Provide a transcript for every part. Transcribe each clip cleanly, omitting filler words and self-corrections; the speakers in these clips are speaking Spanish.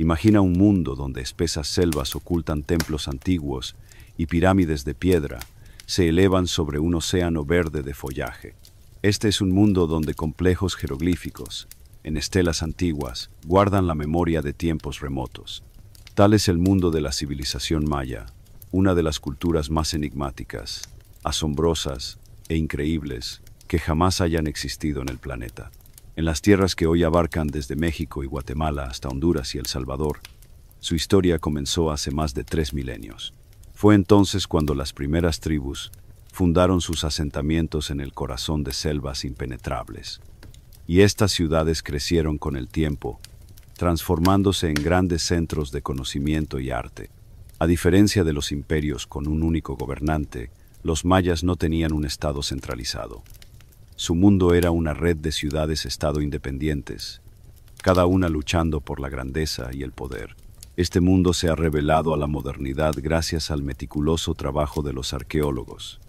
Imagina un mundo donde espesas selvas ocultan templos antiguos y pirámides de piedra se elevan sobre un océano verde de follaje. Este es un mundo donde complejos jeroglíficos, en estelas antiguas, guardan la memoria de tiempos remotos. Tal es el mundo de la civilización maya, una de las culturas más enigmáticas, asombrosas e increíbles que jamás hayan existido en el planeta. En las tierras que hoy abarcan desde México y Guatemala hasta Honduras y El Salvador, su historia comenzó hace más de 3 milenios. Fue entonces cuando las primeras tribus fundaron sus asentamientos en el corazón de selvas impenetrables. Y estas ciudades crecieron con el tiempo, transformándose en grandes centros de conocimiento y arte. A diferencia de los imperios con un único gobernante, los mayas no tenían un estado centralizado. Su mundo era una red de ciudades-estado independientes, cada una luchando por la grandeza y el poder. Este mundo se ha revelado a la modernidad gracias al meticuloso trabajo de los arqueólogos,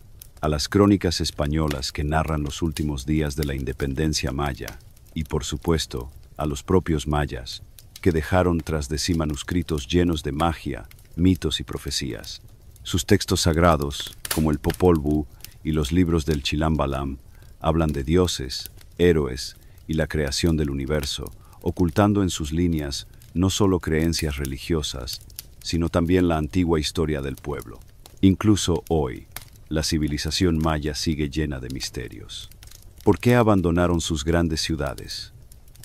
a las crónicas españolas que narran los últimos días de la independencia maya, y por supuesto, a los propios mayas, que dejaron tras de sí manuscritos llenos de magia, mitos y profecías. Sus textos sagrados, como el Popol Vuh y los libros del Chilam Balam, hablan de dioses, héroes y la creación del universo, ocultando en sus líneas no solo creencias religiosas, sino también la antigua historia del pueblo. Incluso hoy, la civilización maya sigue llena de misterios. ¿Por qué abandonaron sus grandes ciudades?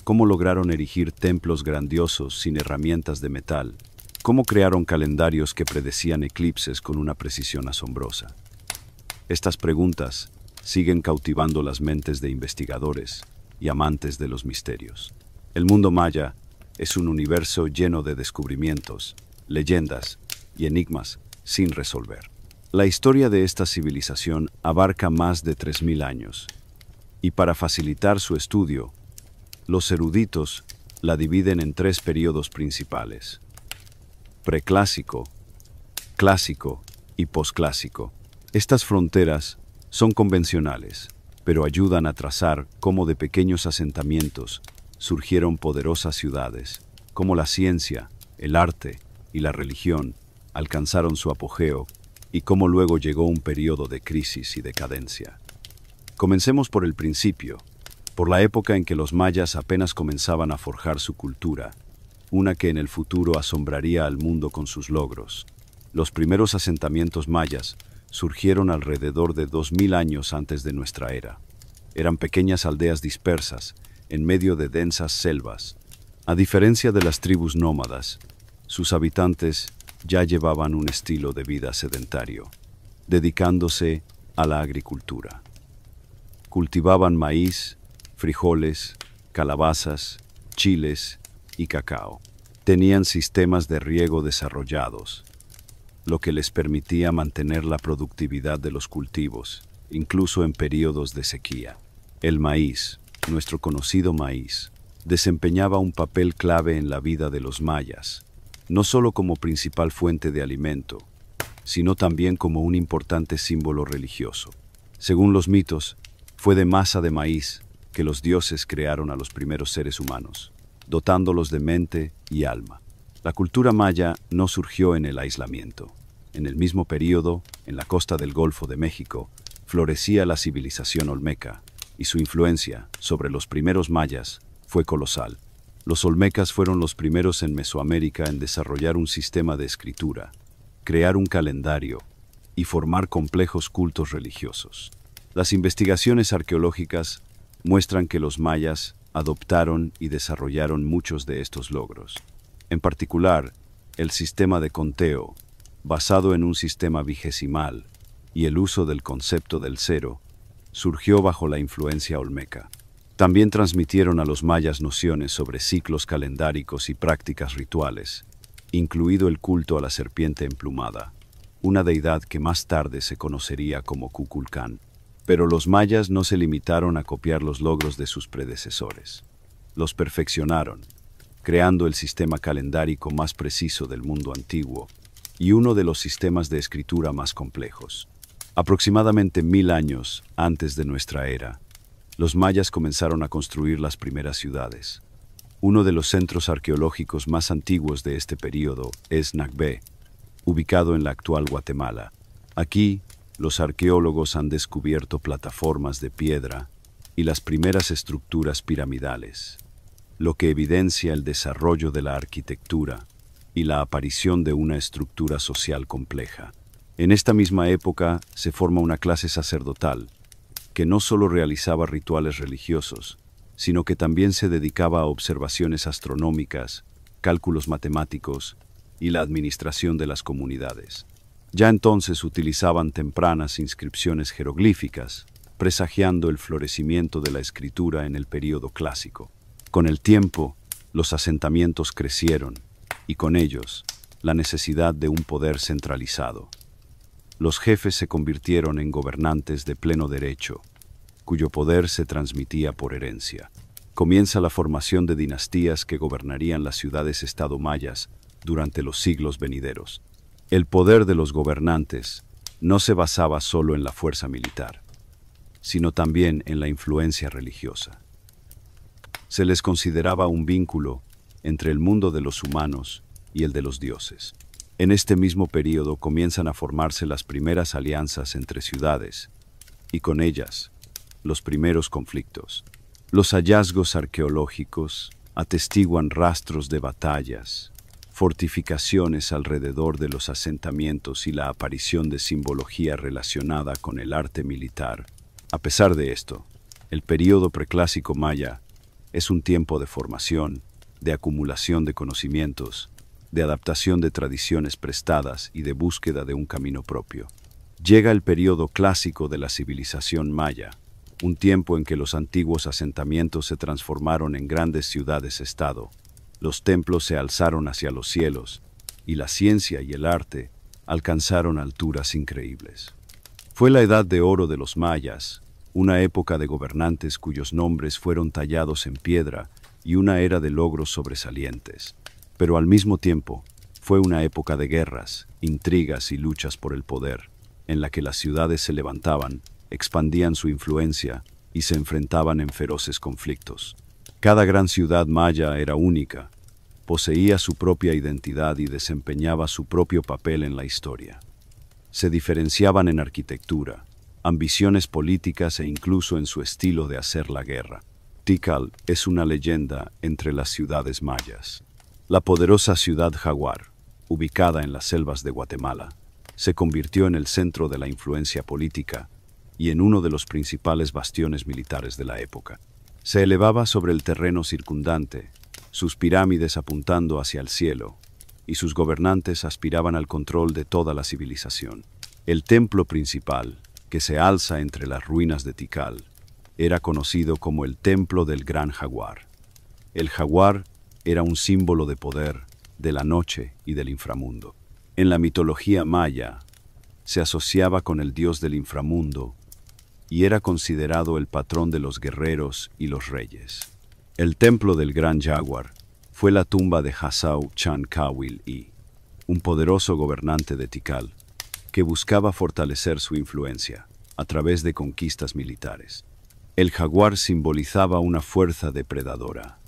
¿Cómo lograron erigir templos grandiosos sin herramientas de metal? ¿Cómo crearon calendarios que predecían eclipses con una precisión asombrosa? Estas preguntas siguen cautivando las mentes de investigadores y amantes de los misterios. El mundo maya es un universo lleno de descubrimientos, leyendas y enigmas sin resolver. La historia de esta civilización abarca más de 3000 años, y para facilitar su estudio, los eruditos la dividen en 3 períodos principales: preclásico, clásico y posclásico. Estas fronteras son convencionales, pero ayudan a trazar cómo de pequeños asentamientos surgieron poderosas ciudades, cómo la ciencia, el arte y la religión alcanzaron su apogeo y cómo luego llegó un periodo de crisis y decadencia. Comencemos por el principio, por la época en que los mayas apenas comenzaban a forjar su cultura, una que en el futuro asombraría al mundo con sus logros. Los primeros asentamientos mayas surgieron alrededor de 2000 años antes de nuestra era. Eran pequeñas aldeas dispersas, en medio de densas selvas. A diferencia de las tribus nómadas, sus habitantes ya llevaban un estilo de vida sedentario, dedicándose a la agricultura. Cultivaban maíz, frijoles, calabazas, chiles y cacao. Tenían sistemas de riego desarrollados, lo que les permitía mantener la productividad de los cultivos, incluso en periodos de sequía. El maíz, nuestro conocido maíz, desempeñaba un papel clave en la vida de los mayas, no solo como principal fuente de alimento, sino también como un importante símbolo religioso. Según los mitos, fue de masa de maíz que los dioses crearon a los primeros seres humanos, dotándolos de mente y alma. La cultura maya no surgió en el aislamiento. En el mismo período, en la costa del Golfo de México, florecía la civilización olmeca, y su influencia sobre los primeros mayas fue colosal. Los olmecas fueron los primeros en Mesoamérica en desarrollar un sistema de escritura, crear un calendario y formar complejos cultos religiosos. Las investigaciones arqueológicas muestran que los mayas adoptaron y desarrollaron muchos de estos logros. En particular, el sistema de conteo, basado en un sistema vigesimal, y el uso del concepto del cero, surgió bajo la influencia olmeca. También transmitieron a los mayas nociones sobre ciclos calendáricos y prácticas rituales, incluido el culto a la serpiente emplumada, una deidad que más tarde se conocería como Kukulcán. Pero los mayas no se limitaron a copiar los logros de sus predecesores. Los perfeccionaron, creando el sistema calendárico más preciso del mundo antiguo y uno de los sistemas de escritura más complejos. Aproximadamente 1000 años antes de nuestra era, los mayas comenzaron a construir las primeras ciudades. Uno de los centros arqueológicos más antiguos de este período es Nacbé, ubicado en la actual Guatemala. Aquí, los arqueólogos han descubierto plataformas de piedra y las primeras estructuras piramidales, lo que evidencia el desarrollo de la arquitectura y la aparición de una estructura social compleja. En esta misma época se forma una clase sacerdotal que no solo realizaba rituales religiosos, sino que también se dedicaba a observaciones astronómicas, cálculos matemáticos y la administración de las comunidades. Ya entonces utilizaban tempranas inscripciones jeroglíficas, presagiando el florecimiento de la escritura en el período clásico. Con el tiempo, los asentamientos crecieron, y con ellos, la necesidad de un poder centralizado. Los jefes se convirtieron en gobernantes de pleno derecho, cuyo poder se transmitía por herencia. Comienza la formación de dinastías que gobernarían las ciudades-estado mayas durante los siglos venideros. El poder de los gobernantes no se basaba solo en la fuerza militar, sino también en la influencia religiosa. Se les consideraba un vínculo entre el mundo de los humanos y el de los dioses. En este mismo período comienzan a formarse las primeras alianzas entre ciudades, y con ellas, los primeros conflictos. Los hallazgos arqueológicos atestiguan rastros de batallas, fortificaciones alrededor de los asentamientos y la aparición de simbología relacionada con el arte militar. A pesar de esto, el período preclásico maya es un tiempo de formación, de acumulación de conocimientos, de adaptación de tradiciones prestadas y de búsqueda de un camino propio. Llega el período clásico de la civilización maya, un tiempo en que los antiguos asentamientos se transformaron en grandes ciudades-estado, los templos se alzaron hacia los cielos, y la ciencia y el arte alcanzaron alturas increíbles. Fue la edad de oro de los mayas, una época de gobernantes cuyos nombres fueron tallados en piedra y una era de logros sobresalientes. Pero al mismo tiempo, fue una época de guerras, intrigas y luchas por el poder, en la que las ciudades se levantaban, expandían su influencia y se enfrentaban en feroces conflictos. Cada gran ciudad maya era única, poseía su propia identidad y desempeñaba su propio papel en la historia. Se diferenciaban en arquitectura, ambiciones políticas e incluso en su estilo de hacer la guerra. Tikal es una leyenda entre las ciudades mayas. La poderosa ciudad Jaguar, ubicada en las selvas de Guatemala, se convirtió en el centro de la influencia política y en uno de los principales bastiones militares de la época. Se elevaba sobre el terreno circundante, sus pirámides apuntando hacia el cielo, y sus gobernantes aspiraban al control de toda la civilización. El templo principal, que se alza entre las ruinas de Tikal, era conocido como el Templo del Gran Jaguar. El jaguar era un símbolo de poder, de la noche y del inframundo. En la mitología maya, se asociaba con el dios del inframundo y era considerado el patrón de los guerreros y los reyes. El templo del Gran Jaguar fue la tumba de Hassau Chankawil I, un poderoso gobernante de Tikal, que buscaba fortalecer su influencia a través de conquistas militares. El jaguar simbolizaba una fuerza depredadora,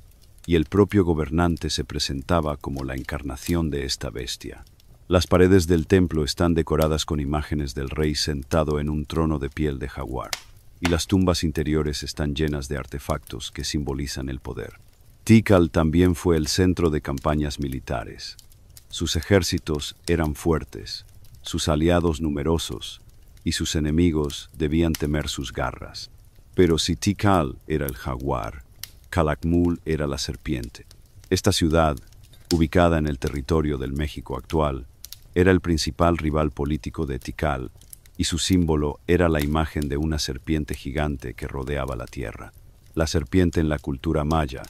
y el propio gobernante se presentaba como la encarnación de esta bestia. Las paredes del templo están decoradas con imágenes del rey sentado en un trono de piel de jaguar, y las tumbas interiores están llenas de artefactos que simbolizan el poder. Tikal también fue el centro de campañas militares. Sus ejércitos eran fuertes, sus aliados numerosos, y sus enemigos debían temer sus garras. Pero si Tikal era el jaguar, Calakmul era la serpiente. Esta ciudad, ubicada en el territorio del México actual, era el principal rival político de Tikal, y su símbolo era la imagen de una serpiente gigante que rodeaba la tierra. La serpiente en la cultura maya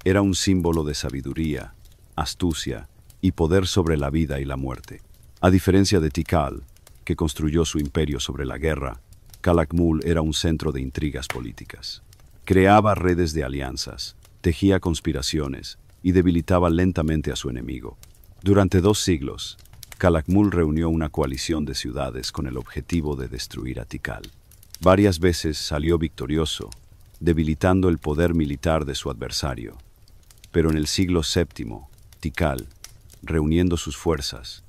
era un símbolo de sabiduría, astucia y poder sobre la vida y la muerte. A diferencia de Tikal, que construyó su imperio sobre la guerra, Calakmul era un centro de intrigas políticas. Creaba redes de alianzas, tejía conspiraciones y debilitaba lentamente a su enemigo. Durante 2 siglos, Calakmul reunió una coalición de ciudades con el objetivo de destruir a Tikal. Varias veces salió victorioso, debilitando el poder militar de su adversario. Pero en el siglo VII, Tikal, reuniendo sus fuerzas,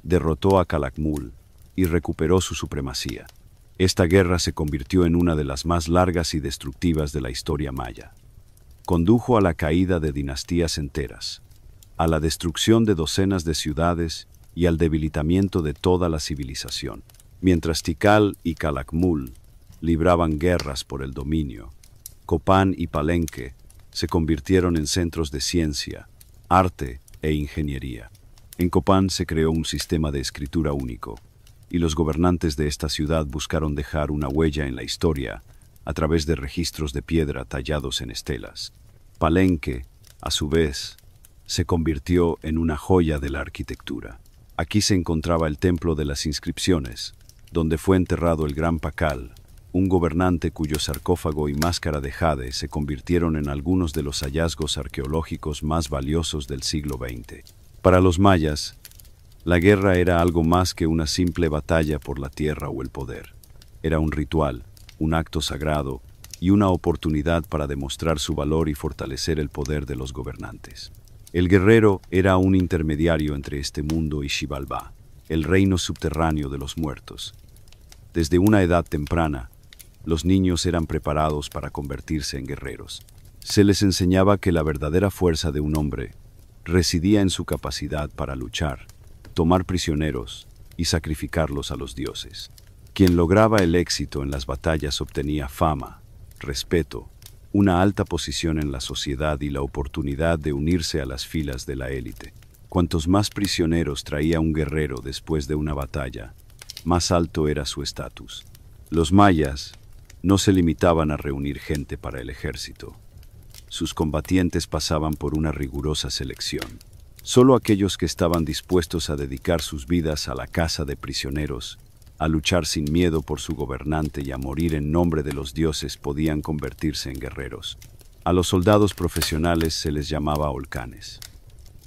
derrotó a Calakmul y recuperó su supremacía. Esta guerra se convirtió en una de las más largas y destructivas de la historia maya. Condujo a la caída de dinastías enteras, a la destrucción de docenas de ciudades y al debilitamiento de toda la civilización. Mientras Tikal y Calakmul libraban guerras por el dominio, Copán y Palenque se convirtieron en centros de ciencia, arte e ingeniería. En Copán se creó un sistema de escritura único, y los gobernantes de esta ciudad buscaron dejar una huella en la historia a través de registros de piedra tallados en estelas. Palenque, a su vez, se convirtió en una joya de la arquitectura. Aquí se encontraba el Templo de las Inscripciones, donde fue enterrado el Gran Pakal, un gobernante cuyo sarcófago y máscara de jade se convirtieron en algunos de los hallazgos arqueológicos más valiosos del siglo XX. Para los mayas, la guerra era algo más que una simple batalla por la tierra o el poder. Era un ritual, un acto sagrado y una oportunidad para demostrar su valor y fortalecer el poder de los gobernantes. El guerrero era un intermediario entre este mundo y Xibalbá, el reino subterráneo de los muertos. Desde una edad temprana, los niños eran preparados para convertirse en guerreros. Se les enseñaba que la verdadera fuerza de un hombre residía en su capacidad para luchar, tomar prisioneros y sacrificarlos a los dioses. Quien lograba el éxito en las batallas obtenía fama, respeto, una alta posición en la sociedad y la oportunidad de unirse a las filas de la élite. Cuantos más prisioneros traía un guerrero después de una batalla, más alto era su estatus. Los mayas no se limitaban a reunir gente para el ejército. Sus combatientes pasaban por una rigurosa selección. Solo aquellos que estaban dispuestos a dedicar sus vidas a la caza de prisioneros, a luchar sin miedo por su gobernante y a morir en nombre de los dioses podían convertirse en guerreros. A los soldados profesionales se les llamaba holcanes.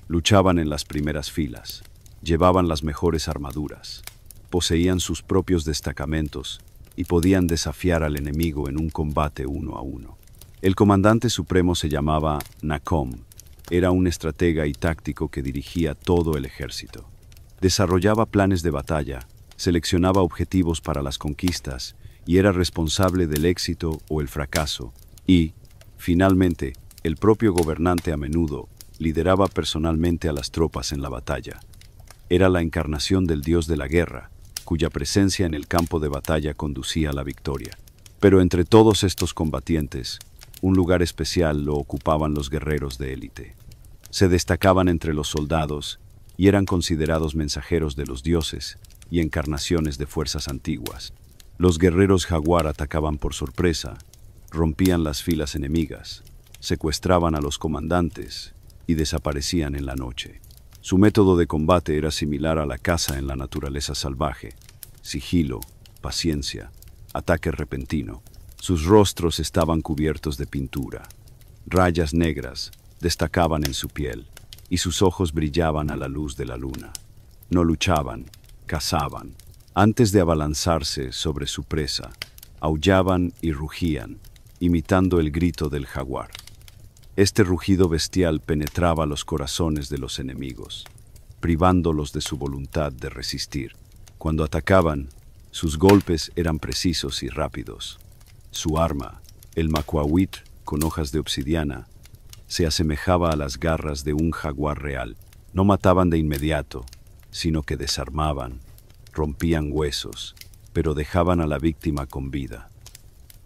Luchaban en las primeras filas, llevaban las mejores armaduras, poseían sus propios destacamentos y podían desafiar al enemigo en un combate uno a uno. El comandante supremo se llamaba Nakom. Era un estratega y táctico que dirigía todo el ejército. Desarrollaba planes de batalla, seleccionaba objetivos para las conquistas y era responsable del éxito o el fracaso. Y, finalmente, el propio gobernante a menudo lideraba personalmente a las tropas en la batalla. Era la encarnación del dios de la guerra, cuya presencia en el campo de batalla conducía a la victoria. Pero entre todos estos combatientes, un lugar especial lo ocupaban los guerreros de élite. Se destacaban entre los soldados y eran considerados mensajeros de los dioses y encarnaciones de fuerzas antiguas. Los guerreros jaguar atacaban por sorpresa, rompían las filas enemigas, secuestraban a los comandantes y desaparecían en la noche. Su método de combate era similar a la caza en la naturaleza salvaje: sigilo, paciencia, ataque repentino. Sus rostros estaban cubiertos de pintura. Rayas negras destacaban en su piel, y sus ojos brillaban a la luz de la luna. No luchaban, cazaban. Antes de abalanzarse sobre su presa, aullaban y rugían, imitando el grito del jaguar. Este rugido bestial penetraba los corazones de los enemigos, privándolos de su voluntad de resistir. Cuando atacaban, sus golpes eran precisos y rápidos. Su arma, el macuahuit con hojas de obsidiana, se asemejaba a las garras de un jaguar real. No mataban de inmediato, sino que desarmaban, rompían huesos, pero dejaban a la víctima con vida,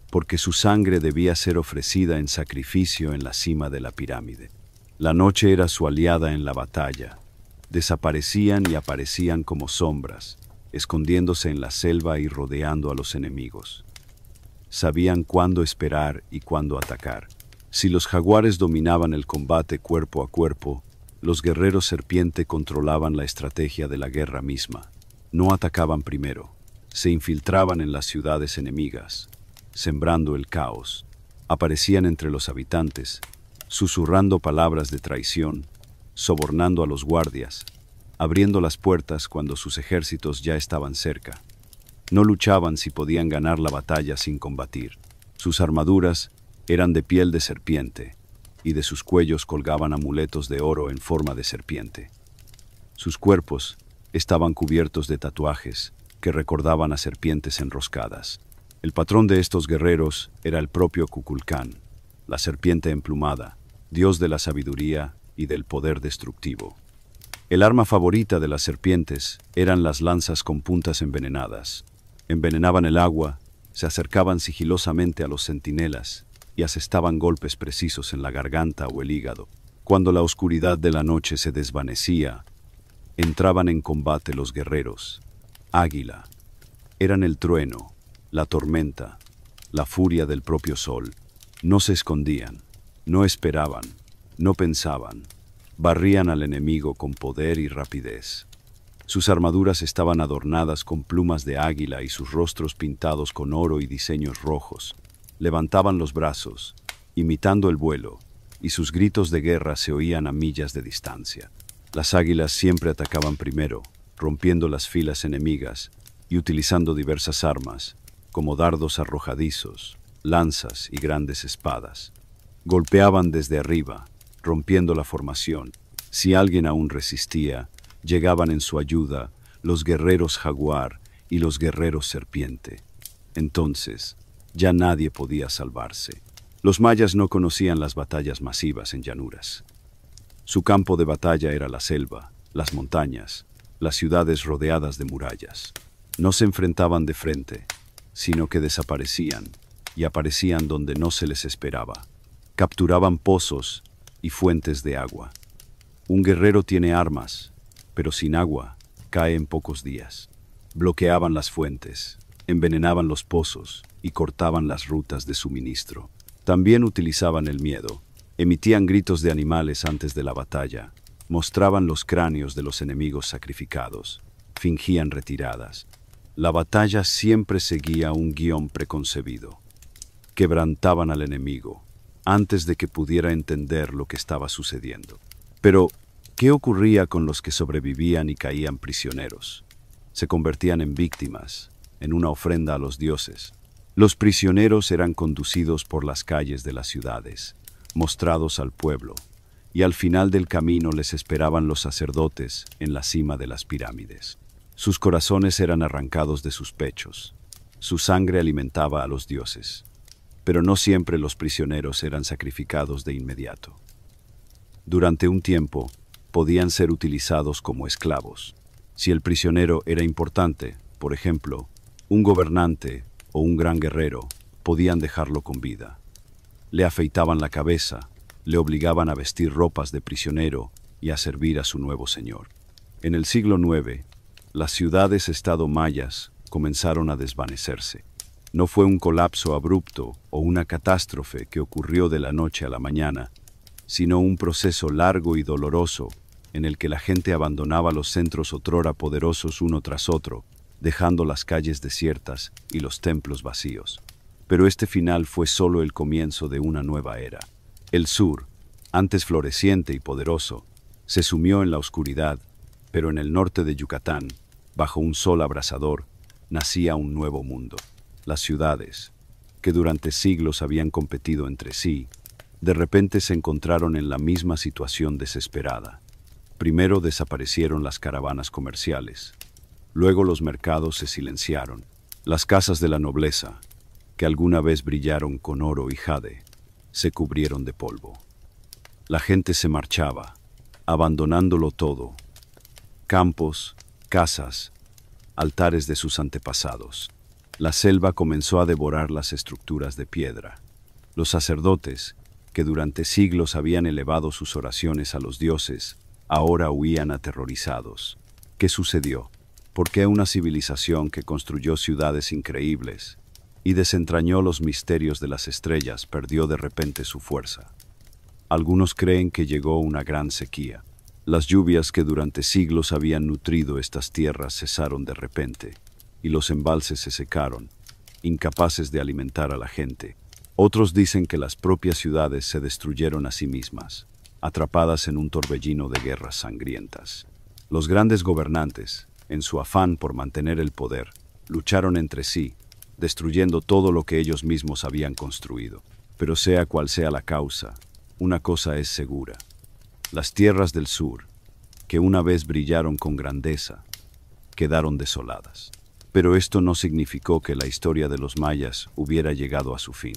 porque su sangre debía ser ofrecida en sacrificio en la cima de la pirámide. La noche era su aliada en la batalla. Desaparecían y aparecían como sombras, escondiéndose en la selva y rodeando a los enemigos. Sabían cuándo esperar y cuándo atacar. Si los jaguares dominaban el combate cuerpo a cuerpo, los guerreros serpiente controlaban la estrategia de la guerra misma. No atacaban primero, se infiltraban en las ciudades enemigas, sembrando el caos. Aparecían entre los habitantes, susurrando palabras de traición, sobornando a los guardias, abriendo las puertas cuando sus ejércitos ya estaban cerca. No luchaban si podían ganar la batalla sin combatir. Sus armaduras eran de piel de serpiente, y de sus cuellos colgaban amuletos de oro en forma de serpiente. Sus cuerpos estaban cubiertos de tatuajes que recordaban a serpientes enroscadas. El patrón de estos guerreros era el propio Kukulcán, la serpiente emplumada, dios de la sabiduría y del poder destructivo. El arma favorita de las serpientes eran las lanzas con puntas envenenadas. Envenenaban el agua, se acercaban sigilosamente a los centinelas y asestaban golpes precisos en la garganta o el hígado. Cuando la oscuridad de la noche se desvanecía, entraban en combate los guerreros. Águila. Eran el trueno, la tormenta, la furia del propio sol. No se escondían, no esperaban, no pensaban. Barrían al enemigo con poder y rapidez. Sus armaduras estaban adornadas con plumas de águila y sus rostros pintados con oro y diseños rojos. Levantaban los brazos, imitando el vuelo, y sus gritos de guerra se oían a millas de distancia. Las águilas siempre atacaban primero, rompiendo las filas enemigas y utilizando diversas armas, como dardos arrojadizos, lanzas y grandes espadas. Golpeaban desde arriba, rompiendo la formación. Si alguien aún resistía, llegaban en su ayuda los guerreros jaguar y los guerreros serpiente. Entonces, ya nadie podía salvarse. Los mayas no conocían las batallas masivas en llanuras. Su campo de batalla era la selva, las montañas, las ciudades rodeadas de murallas. No se enfrentaban de frente, sino que desaparecían y aparecían donde no se les esperaba. Capturaban pozos y fuentes de agua. Un guerrero tiene armas, pero sin agua cae en pocos días. Bloqueaban las fuentes, envenenaban los pozos y cortaban las rutas de suministro. También utilizaban el miedo, emitían gritos de animales antes de la batalla, mostraban los cráneos de los enemigos sacrificados, fingían retiradas. La batalla siempre seguía un guión preconcebido. Quebrantaban al enemigo antes de que pudiera entender lo que estaba sucediendo. Pero, ¿qué ocurría con los que sobrevivían y caían prisioneros? Se convertían en víctimas, en una ofrenda a los dioses. Los prisioneros eran conducidos por las calles de las ciudades, mostrados al pueblo, y al final del camino les esperaban los sacerdotes en la cima de las pirámides. Sus corazones eran arrancados de sus pechos. Su sangre alimentaba a los dioses. Pero no siempre los prisioneros eran sacrificados de inmediato. Durante un tiempo, podían ser utilizados como esclavos. Si el prisionero era importante, por ejemplo, un gobernante o un gran guerrero, podían dejarlo con vida. Le afeitaban la cabeza, le obligaban a vestir ropas de prisionero y a servir a su nuevo señor. En el siglo IX, las ciudades-estado mayas comenzaron a desvanecerse. No fue un colapso abrupto o una catástrofe que ocurrió de la noche a la mañana, sino un proceso largo y doloroso en el que la gente abandonaba los centros otrora poderosos uno tras otro, dejando las calles desiertas y los templos vacíos. Pero este final fue solo el comienzo de una nueva era. El sur, antes floreciente y poderoso, se sumió en la oscuridad, pero en el norte de Yucatán, bajo un sol abrasador, nacía un nuevo mundo. Las ciudades, que durante siglos habían competido entre sí, de repente se encontraron en la misma situación desesperada. Primero desaparecieron las caravanas comerciales. Luego los mercados se silenciaron. Las casas de la nobleza, que alguna vez brillaron con oro y jade, se cubrieron de polvo. La gente se marchaba, abandonándolo todo: campos, casas, altares de sus antepasados. La selva comenzó a devorar las estructuras de piedra. Los sacerdotes, que durante siglos habían elevado sus oraciones a los dioses, ahora huían aterrorizados. ¿Qué sucedió? ¿Por qué una civilización que construyó ciudades increíbles y desentrañó los misterios de las estrellas perdió de repente su fuerza? Algunos creen que llegó una gran sequía. Las lluvias que durante siglos habían nutrido estas tierras cesaron de repente, y los embalses se secaron, incapaces de alimentar a la gente. Otros dicen que las propias ciudades se destruyeron a sí mismas, atrapadas en un torbellino de guerras sangrientas. Los grandes gobernantes, en su afán por mantener el poder, lucharon entre sí, destruyendo todo lo que ellos mismos habían construido. Pero sea cual sea la causa, una cosa es segura. Las tierras del sur, que una vez brillaron con grandeza, quedaron desoladas. Pero esto no significó que la historia de los mayas hubiera llegado a su fin.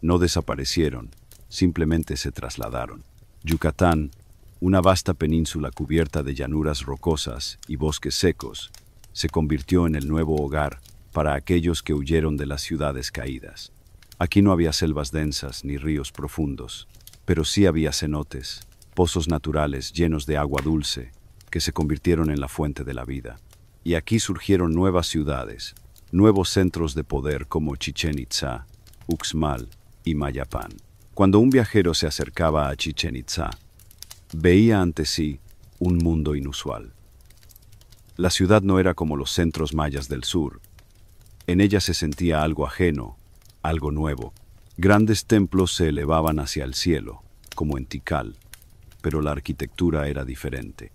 No desaparecieron, simplemente se trasladaron. Yucatán, una vasta península cubierta de llanuras rocosas y bosques secos, se convirtió en el nuevo hogar para aquellos que huyeron de las ciudades caídas. Aquí no había selvas densas ni ríos profundos, pero sí había cenotes, pozos naturales llenos de agua dulce, que se convirtieron en la fuente de la vida. Y aquí surgieron nuevas ciudades, nuevos centros de poder como Chichén Itzá, Uxmal y Mayapán. Cuando un viajero se acercaba a Chichén Itzá, veía ante sí un mundo inusual. La ciudad no era como los centros mayas del sur. En ella se sentía algo ajeno, algo nuevo. Grandes templos se elevaban hacia el cielo, como en Tikal, pero la arquitectura era diferente.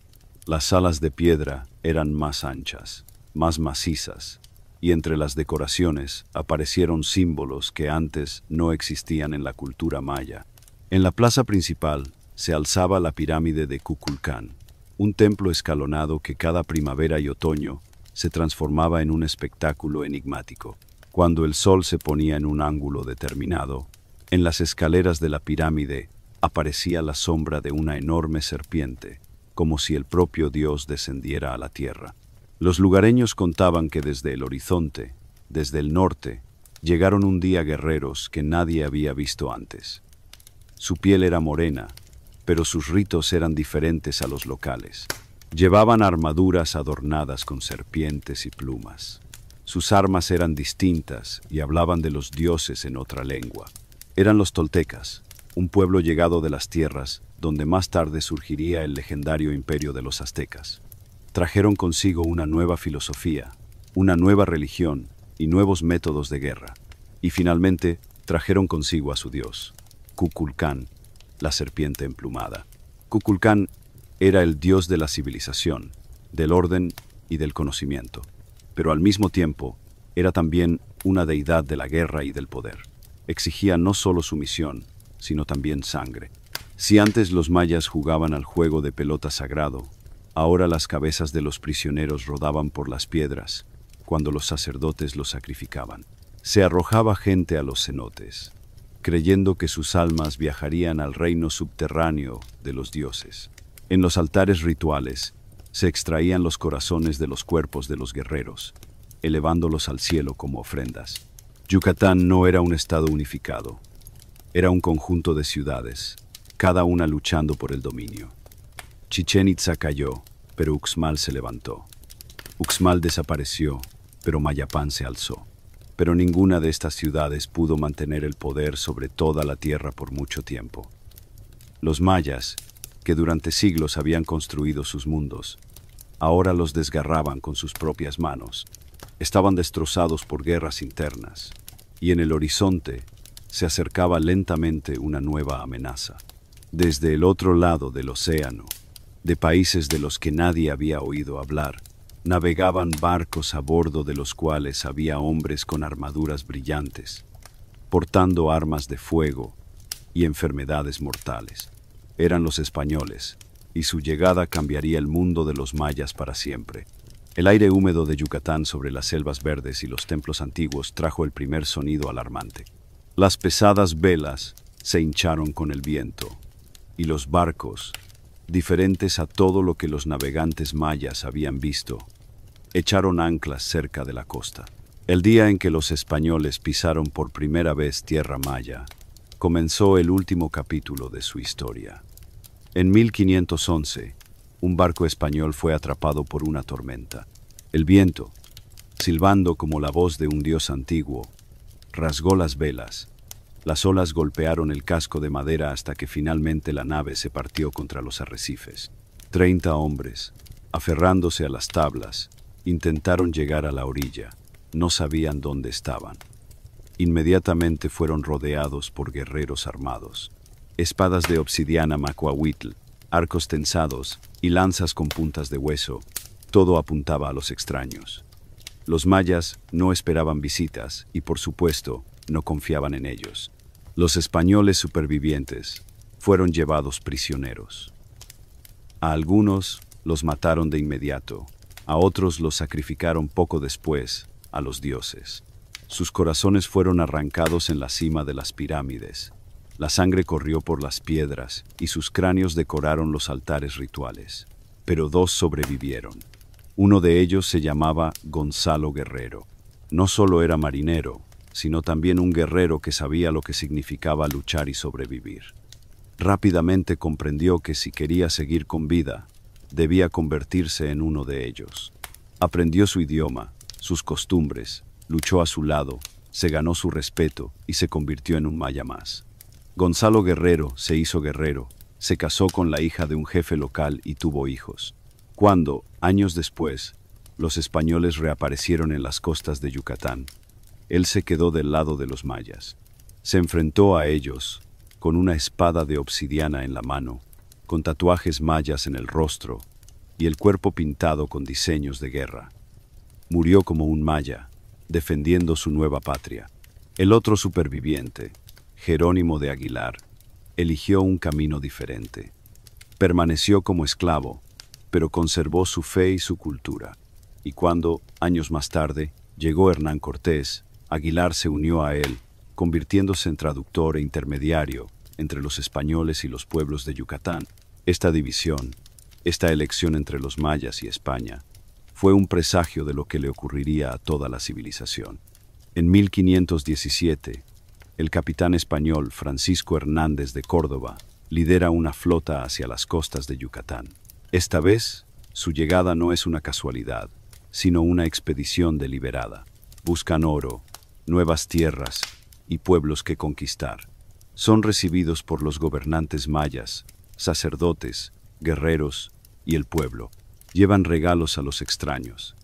Las salas de piedra eran más anchas, más macizas, y entre las decoraciones aparecieron símbolos que antes no existían en la cultura maya. En la plaza principal se alzaba la pirámide de Kukulcán, un templo escalonado que cada primavera y otoño se transformaba en un espectáculo enigmático. Cuando el sol se ponía en un ángulo determinado, en las escaleras de la pirámide aparecía la sombra de una enorme serpiente, como si el propio Dios descendiera a la tierra. Los lugareños contaban que desde el horizonte, desde el norte, llegaron un día guerreros que nadie había visto antes. Su piel era morena, pero sus ritos eran diferentes a los locales. Llevaban armaduras adornadas con serpientes y plumas. Sus armas eran distintas y hablaban de los dioses en otra lengua. Eran los toltecas, un pueblo llegado de las tierras, donde más tarde surgiría el legendario imperio de los aztecas. Trajeron consigo una nueva filosofía, una nueva religión y nuevos métodos de guerra. Y finalmente trajeron consigo a su dios, Kukulcán, la serpiente emplumada. Kukulcán era el dios de la civilización, del orden y del conocimiento, pero al mismo tiempo era también una deidad de la guerra y del poder. Exigía no solo sumisión, sino también sangre. Si antes los mayas jugaban al juego de pelota sagrado, ahora las cabezas de los prisioneros rodaban por las piedras, cuando los sacerdotes los sacrificaban. Se arrojaba gente a los cenotes, creyendo que sus almas viajarían al reino subterráneo de los dioses. En los altares rituales se extraían los corazones de los cuerpos de los guerreros, elevándolos al cielo como ofrendas. Yucatán no era un estado unificado, era un conjunto de ciudades, cada una luchando por el dominio. Chichén Itzá cayó, pero Uxmal se levantó. Uxmal desapareció, pero Mayapán se alzó. Pero ninguna de estas ciudades pudo mantener el poder sobre toda la tierra por mucho tiempo. Los mayas, que durante siglos habían construido sus mundos, ahora los desgarraban con sus propias manos. Estaban destrozados por guerras internas, y en el horizonte se acercaba lentamente una nueva amenaza. Desde el otro lado del océano, de países de los que nadie había oído hablar, navegaban barcos a bordo de los cuales había hombres con armaduras brillantes, portando armas de fuego y enfermedades mortales. Eran los españoles, y su llegada cambiaría el mundo de los mayas para siempre. El aire húmedo de Yucatán sobre las selvas verdes y los templos antiguos trajo el primer sonido alarmante. Las pesadas velas se hincharon con el viento, y los barcos, diferentes a todo lo que los navegantes mayas habían visto, echaron anclas cerca de la costa. El día en que los españoles pisaron por primera vez tierra maya, comenzó el último capítulo de su historia. En 1511, un barco español fue atrapado por una tormenta. El viento, silbando como la voz de un dios antiguo, rasgó las velas. Las olas golpearon el casco de madera hasta que finalmente la nave se partió contra los arrecifes. 30 hombres, aferrándose a las tablas, intentaron llegar a la orilla. No sabían dónde estaban. Inmediatamente fueron rodeados por guerreros armados. Espadas de obsidiana macuahuitl, arcos tensados y lanzas con puntas de hueso, todo apuntaba a los extraños. Los mayas no esperaban visitas y, por supuesto, no confiaban en ellos. Los españoles supervivientes, fueron llevados prisioneros. A algunos los mataron de inmediato, a otros los sacrificaron poco después a los dioses. Sus corazones fueron arrancados en la cima de las pirámides. La sangre corrió por las piedras y sus cráneos decoraron los altares rituales. Pero dos sobrevivieron. Uno de ellos se llamaba Gonzalo Guerrero. No solo era marinero, sino también un guerrero que sabía lo que significaba luchar y sobrevivir. Rápidamente comprendió que si quería seguir con vida, debía convertirse en uno de ellos. Aprendió su idioma, sus costumbres, luchó a su lado, se ganó su respeto y se convirtió en un maya más. Gonzalo Guerrero se hizo guerrero, se casó con la hija de un jefe local y tuvo hijos. Cuando, años después, los españoles reaparecieron en las costas de Yucatán, él se quedó del lado de los mayas. Se enfrentó a ellos con una espada de obsidiana en la mano, con tatuajes mayas en el rostro y el cuerpo pintado con diseños de guerra. Murió como un maya, defendiendo su nueva patria. El otro superviviente, Jerónimo de Aguilar, eligió un camino diferente. Permaneció como esclavo, pero conservó su fe y su cultura. Y cuando, años más tarde, llegó Hernán Cortés, Aguilar se unió a él, convirtiéndose en traductor e intermediario entre los españoles y los pueblos de Yucatán. Esta división, esta elección entre los mayas y España, fue un presagio de lo que le ocurriría a toda la civilización. En 1517, el capitán español Francisco Hernández de Córdoba lidera una flota hacia las costas de Yucatán. Esta vez, su llegada no es una casualidad, sino una expedición deliberada. Buscan oro, nuevas tierras y pueblos que conquistar. Son recibidos por los gobernantes mayas, sacerdotes, guerreros y el pueblo. Llevan regalos a los extraños,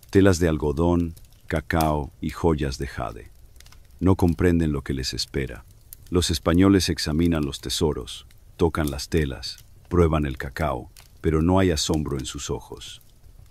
telas de algodón, cacao y joyas de jade. No comprenden lo que les espera. Los españoles examinan los tesoros, tocan las telas, prueban el cacao, pero no hay asombro en sus ojos.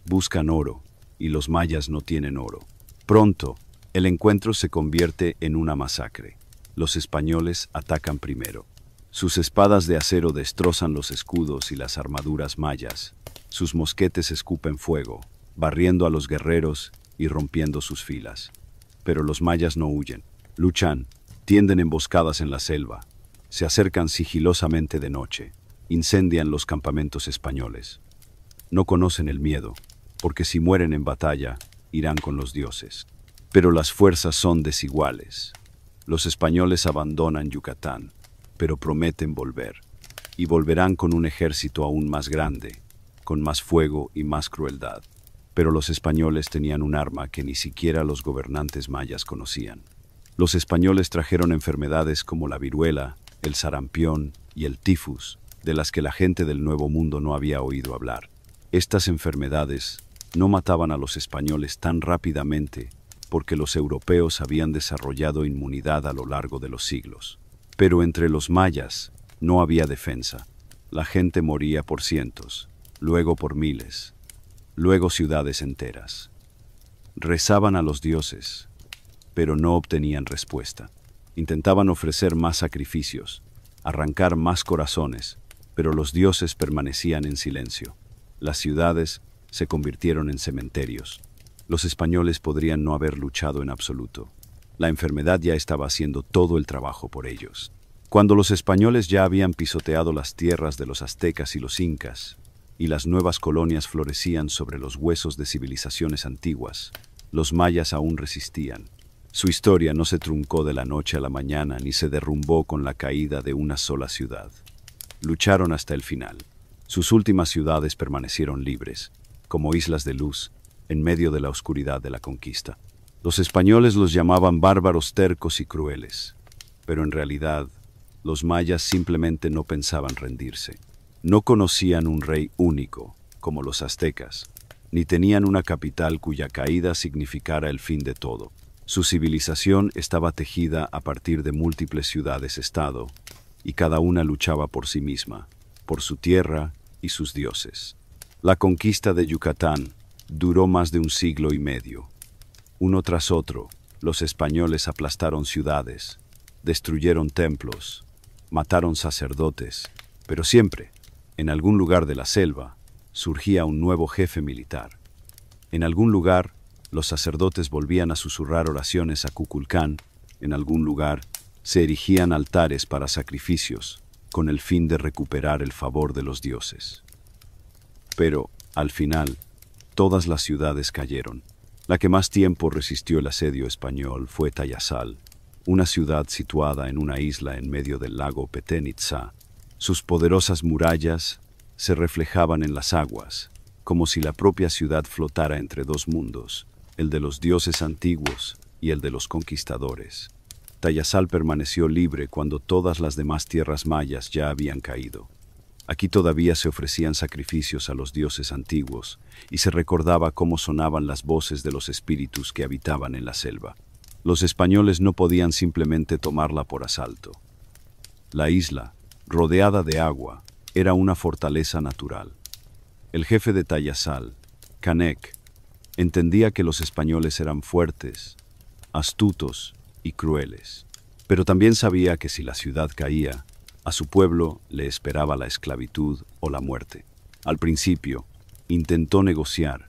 Buscan oro, y los mayas no tienen oro. Pronto, el encuentro se convierte en una masacre. Los españoles atacan primero. Sus espadas de acero destrozan los escudos y las armaduras mayas. Sus mosquetes escupen fuego, barriendo a los guerreros y rompiendo sus filas. Pero los mayas no huyen. Luchan, tienden emboscadas en la selva, se acercan sigilosamente de noche, incendian los campamentos españoles. No conocen el miedo, porque si mueren en batalla, irán con los dioses. Pero las fuerzas son desiguales. Los españoles abandonan Yucatán, pero prometen volver, y volverán con un ejército aún más grande, con más fuego y más crueldad. Pero los españoles tenían un arma que ni siquiera los gobernantes mayas conocían. Los españoles trajeron enfermedades como la viruela, el sarampión y el tifus, de las que la gente del Nuevo Mundo no había oído hablar. Estas enfermedades no mataban a los españoles tan rápidamente porque los europeos habían desarrollado inmunidad a lo largo de los siglos. Pero entre los mayas no había defensa. La gente moría por cientos, luego por miles, luego ciudades enteras. Rezaban a los dioses, pero no obtenían respuesta. Intentaban ofrecer más sacrificios, arrancar más corazones, pero los dioses permanecían en silencio. Las ciudades se convirtieron en cementerios. Los españoles podrían no haber luchado en absoluto. La enfermedad ya estaba haciendo todo el trabajo por ellos. Cuando los españoles ya habían pisoteado las tierras de los aztecas y los incas, y las nuevas colonias florecían sobre los huesos de civilizaciones antiguas, los mayas aún resistían. Su historia no se truncó de la noche a la mañana ni se derrumbó con la caída de una sola ciudad. Lucharon hasta el final. Sus últimas ciudades permanecieron libres, como islas de luz, en medio de la oscuridad de la conquista. Los españoles los llamaban bárbaros tercos y crueles, pero en realidad, los mayas simplemente no pensaban rendirse. No conocían un rey único, como los aztecas, ni tenían una capital cuya caída significara el fin de todo. Su civilización estaba tejida a partir de múltiples ciudades-estado, y cada una luchaba por sí misma, por su tierra y sus dioses. La conquista de Yucatán duró más de un siglo y medio. Uno tras otro, los españoles aplastaron ciudades, destruyeron templos, mataron sacerdotes, pero siempre, en algún lugar de la selva, surgía un nuevo jefe militar. En algún lugar, los sacerdotes volvían a susurrar oraciones a Kukulcán, en algún lugar, se erigían altares para sacrificios, con el fin de recuperar el favor de los dioses. Pero, al final, todas las ciudades cayeron. La que más tiempo resistió el asedio español fue Tayasal, una ciudad situada en una isla en medio del lago Petén-Itzá. Sus poderosas murallas se reflejaban en las aguas, como si la propia ciudad flotara entre dos mundos, el de los dioses antiguos y el de los conquistadores. Tayasal permaneció libre cuando todas las demás tierras mayas ya habían caído. Aquí todavía se ofrecían sacrificios a los dioses antiguos y se recordaba cómo sonaban las voces de los espíritus que habitaban en la selva. Los españoles no podían simplemente tomarla por asalto. La isla, rodeada de agua, era una fortaleza natural. El jefe de Tayasal, Canek, entendía que los españoles eran fuertes, astutos y crueles, pero también sabía que si la ciudad caía, a su pueblo le esperaba la esclavitud o la muerte. Al principio, intentó negociar,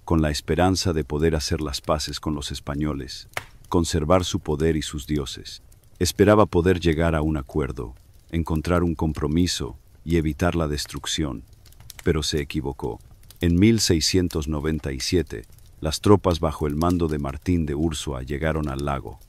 con la esperanza de poder hacer las paces con los españoles, conservar su poder y sus dioses. Esperaba poder llegar a un acuerdo, encontrar un compromiso y evitar la destrucción, pero se equivocó. En 1697, las tropas bajo el mando de Martín de Ursúa llegaron al lago.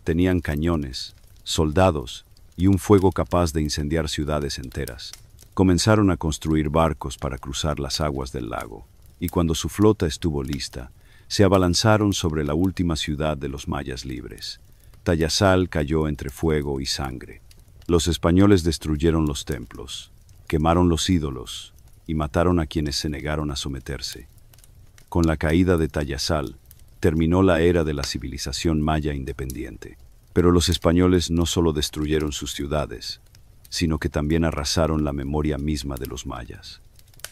Tenían cañones, soldados y un fuego capaz de incendiar ciudades enteras. Comenzaron a construir barcos para cruzar las aguas del lago, y cuando su flota estuvo lista, se abalanzaron sobre la última ciudad de los mayas libres. Tayasal cayó entre fuego y sangre. Los españoles destruyeron los templos, quemaron los ídolos y mataron a quienes se negaron a someterse. Con la caída de Tayasal, terminó la era de la civilización maya independiente. Pero los españoles no solo destruyeron sus ciudades, sino que también arrasaron la memoria misma de los mayas.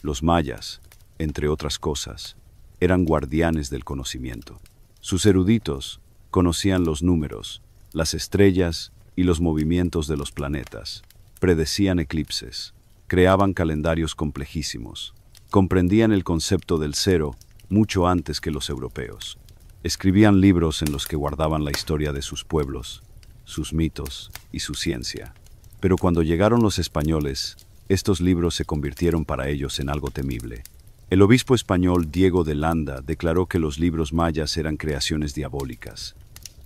Los mayas, entre otras cosas, eran guardianes del conocimiento. Sus eruditos conocían los números, las estrellas y los movimientos de los planetas, predecían eclipses, creaban calendarios complejísimos, comprendían el concepto del cero mucho antes que los europeos. Escribían libros en los que guardaban la historia de sus pueblos, sus mitos y su ciencia. Pero cuando llegaron los españoles, estos libros se convirtieron para ellos en algo temible. El obispo español Diego de Landa declaró que los libros mayas eran creaciones diabólicas,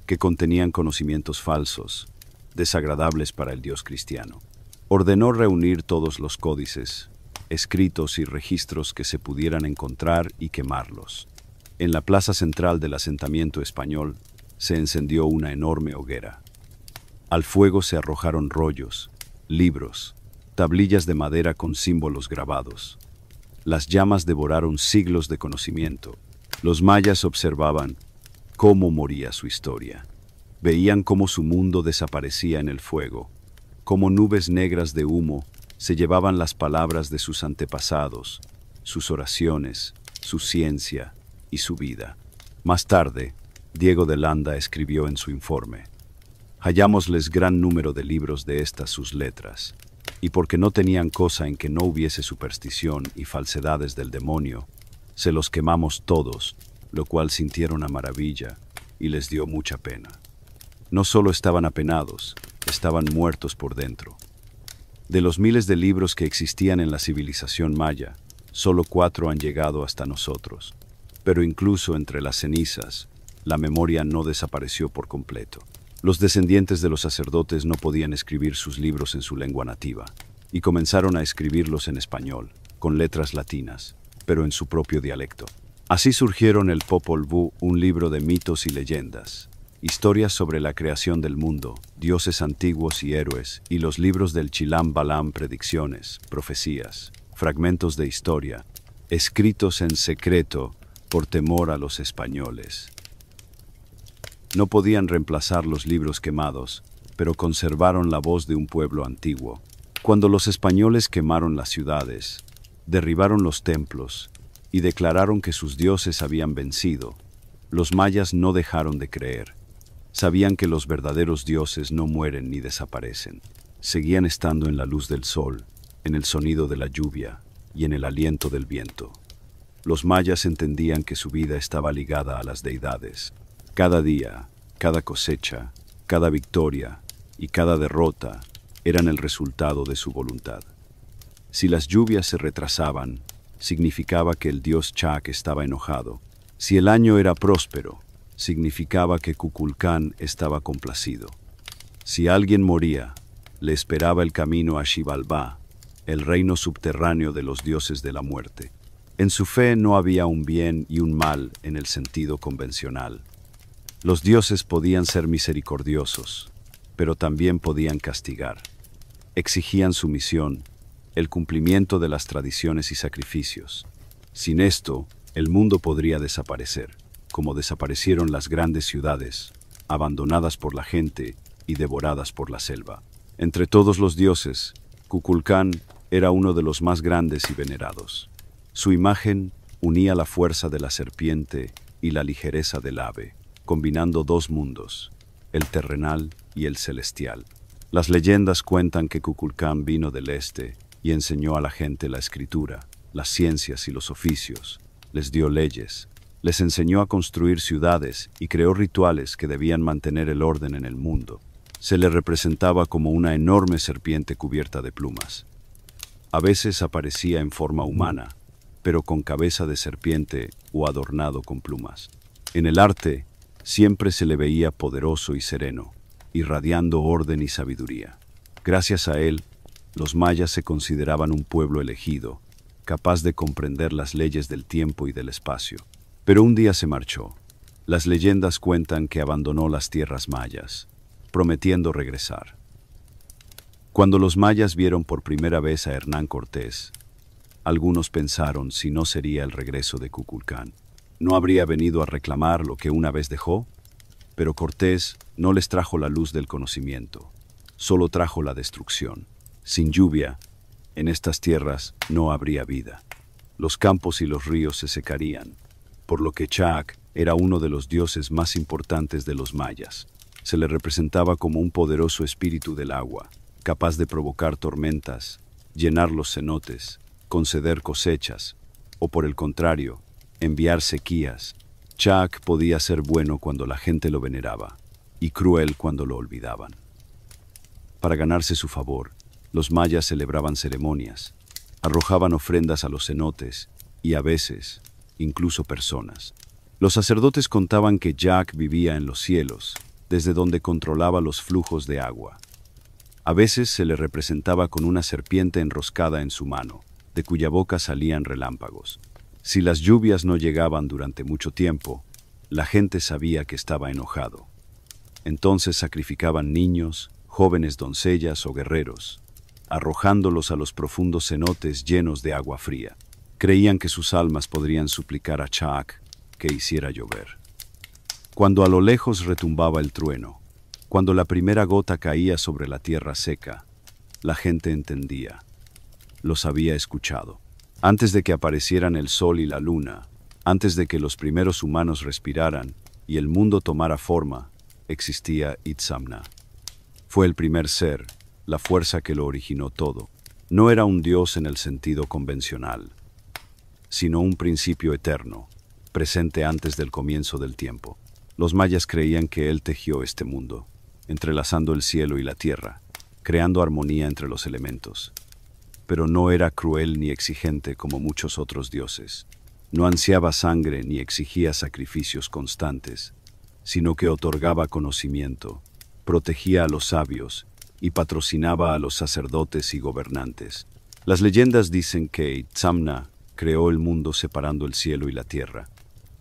que contenían conocimientos falsos, desagradables para el Dios cristiano. Ordenó reunir todos los códices, escritos y registros que se pudieran encontrar y quemarlos. En la plaza central del asentamiento español se encendió una enorme hoguera. Al fuego se arrojaron rollos, libros, tablillas de madera con símbolos grabados. Las llamas devoraron siglos de conocimiento. Los mayas observaban cómo moría su historia. Veían cómo su mundo desaparecía en el fuego, cómo nubes negras de humo se llevaban las palabras de sus antepasados, sus oraciones, su ciencia y su vida. Más tarde, Diego de Landa escribió en su informe: hallámosles gran número de libros de estas sus letras, y porque no tenían cosa en que no hubiese superstición y falsedades del demonio, se los quemamos todos, lo cual sintieron a maravilla y les dio mucha pena. No solo estaban apenados, estaban muertos por dentro. De los miles de libros que existían en la civilización maya, solo 4 han llegado hasta nosotros. Pero incluso entre las cenizas, la memoria no desapareció por completo. Los descendientes de los sacerdotes no podían escribir sus libros en su lengua nativa, y comenzaron a escribirlos en español, con letras latinas, pero en su propio dialecto. Así surgieron el Popol Vuh, un libro de mitos y leyendas, historias sobre la creación del mundo, dioses antiguos y héroes, y los libros del Chilam Balam, predicciones, profecías, fragmentos de historia, escritos en secreto por temor a los españoles. No podían reemplazar los libros quemados, pero conservaron la voz de un pueblo antiguo. Cuando los españoles quemaron las ciudades, derribaron los templos y declararon que sus dioses habían vencido, los mayas no dejaron de creer. Sabían que los verdaderos dioses no mueren ni desaparecen. seguían estando en la luz del sol, en el sonido de la lluvia y en el aliento del viento. Los mayas entendían que su vida estaba ligada a las deidades. Cada día, cada cosecha, cada victoria y cada derrota eran el resultado de su voluntad. Si las lluvias se retrasaban, significaba que el dios Chac estaba enojado. Si el año era próspero, significaba que Kukulcán estaba complacido. Si alguien moría, le esperaba el camino a Xibalbá, el reino subterráneo de los dioses de la muerte. En su fe no había un bien y un mal en el sentido convencional. Los dioses podían ser misericordiosos, pero también podían castigar. Exigían sumisión, el cumplimiento de las tradiciones y sacrificios. Sin esto, el mundo podría desaparecer, como desaparecieron las grandes ciudades, abandonadas por la gente y devoradas por la selva. Entre todos los dioses, Kukulcán era uno de los más grandes y venerados. Su imagen unía la fuerza de la serpiente y la ligereza del ave, combinando dos mundos, el terrenal y el celestial. Las leyendas cuentan que Kukulcán vino del este y enseñó a la gente la escritura, las ciencias y los oficios, les dio leyes, les enseñó a construir ciudades y creó rituales que debían mantener el orden en el mundo. Se le representaba como una enorme serpiente cubierta de plumas. A veces aparecía en forma humana, pero con cabeza de serpiente o adornado con plumas. En el arte, siempre se le veía poderoso y sereno, irradiando orden y sabiduría. Gracias a él, los mayas se consideraban un pueblo elegido, capaz de comprender las leyes del tiempo y del espacio. Pero un día se marchó. Las leyendas cuentan que abandonó las tierras mayas, prometiendo regresar. Cuando los mayas vieron por primera vez a Hernán Cortés, algunos pensaron si no sería el regreso de Kukulcán. ¿No habría venido a reclamar lo que una vez dejó? Pero Cortés no les trajo la luz del conocimiento, solo trajo la destrucción. Sin lluvia, en estas tierras no habría vida. Los campos y los ríos se secarían, por lo que Chac era uno de los dioses más importantes de los mayas. Se le representaba como un poderoso espíritu del agua, capaz de provocar tormentas, llenar los cenotes, conceder cosechas, o por el contrario, enviar sequías. Chac podía ser bueno cuando la gente lo veneraba, y cruel cuando lo olvidaban. Para ganarse su favor, los mayas celebraban ceremonias, arrojaban ofrendas a los cenotes y a veces, incluso personas. Los sacerdotes contaban que Chac vivía en los cielos, desde donde controlaba los flujos de agua. A veces se le representaba con una serpiente enroscada en su mano, de cuya boca salían relámpagos. Si las lluvias no llegaban durante mucho tiempo, la gente sabía que estaba enojado. Entonces sacrificaban niños, jóvenes doncellas o guerreros, arrojándolos a los profundos cenotes llenos de agua fría. Creían que sus almas podrían suplicar a Chac que hiciera llover. Cuando a lo lejos retumbaba el trueno, cuando la primera gota caía sobre la tierra seca, la gente entendía. Los había escuchado. Antes de que aparecieran el sol y la luna, antes de que los primeros humanos respiraran y el mundo tomara forma, existía Itzamna. Fue el primer ser, la fuerza que lo originó todo. No era un dios en el sentido convencional, sino un principio eterno, presente antes del comienzo del tiempo. Los mayas creían que él tejió este mundo, entrelazando el cielo y la tierra, creando armonía entre los elementos. Pero no era cruel ni exigente como muchos otros dioses. No ansiaba sangre ni exigía sacrificios constantes, sino que otorgaba conocimiento, protegía a los sabios y patrocinaba a los sacerdotes y gobernantes. Las leyendas dicen que Itzamna creó el mundo separando el cielo y la tierra,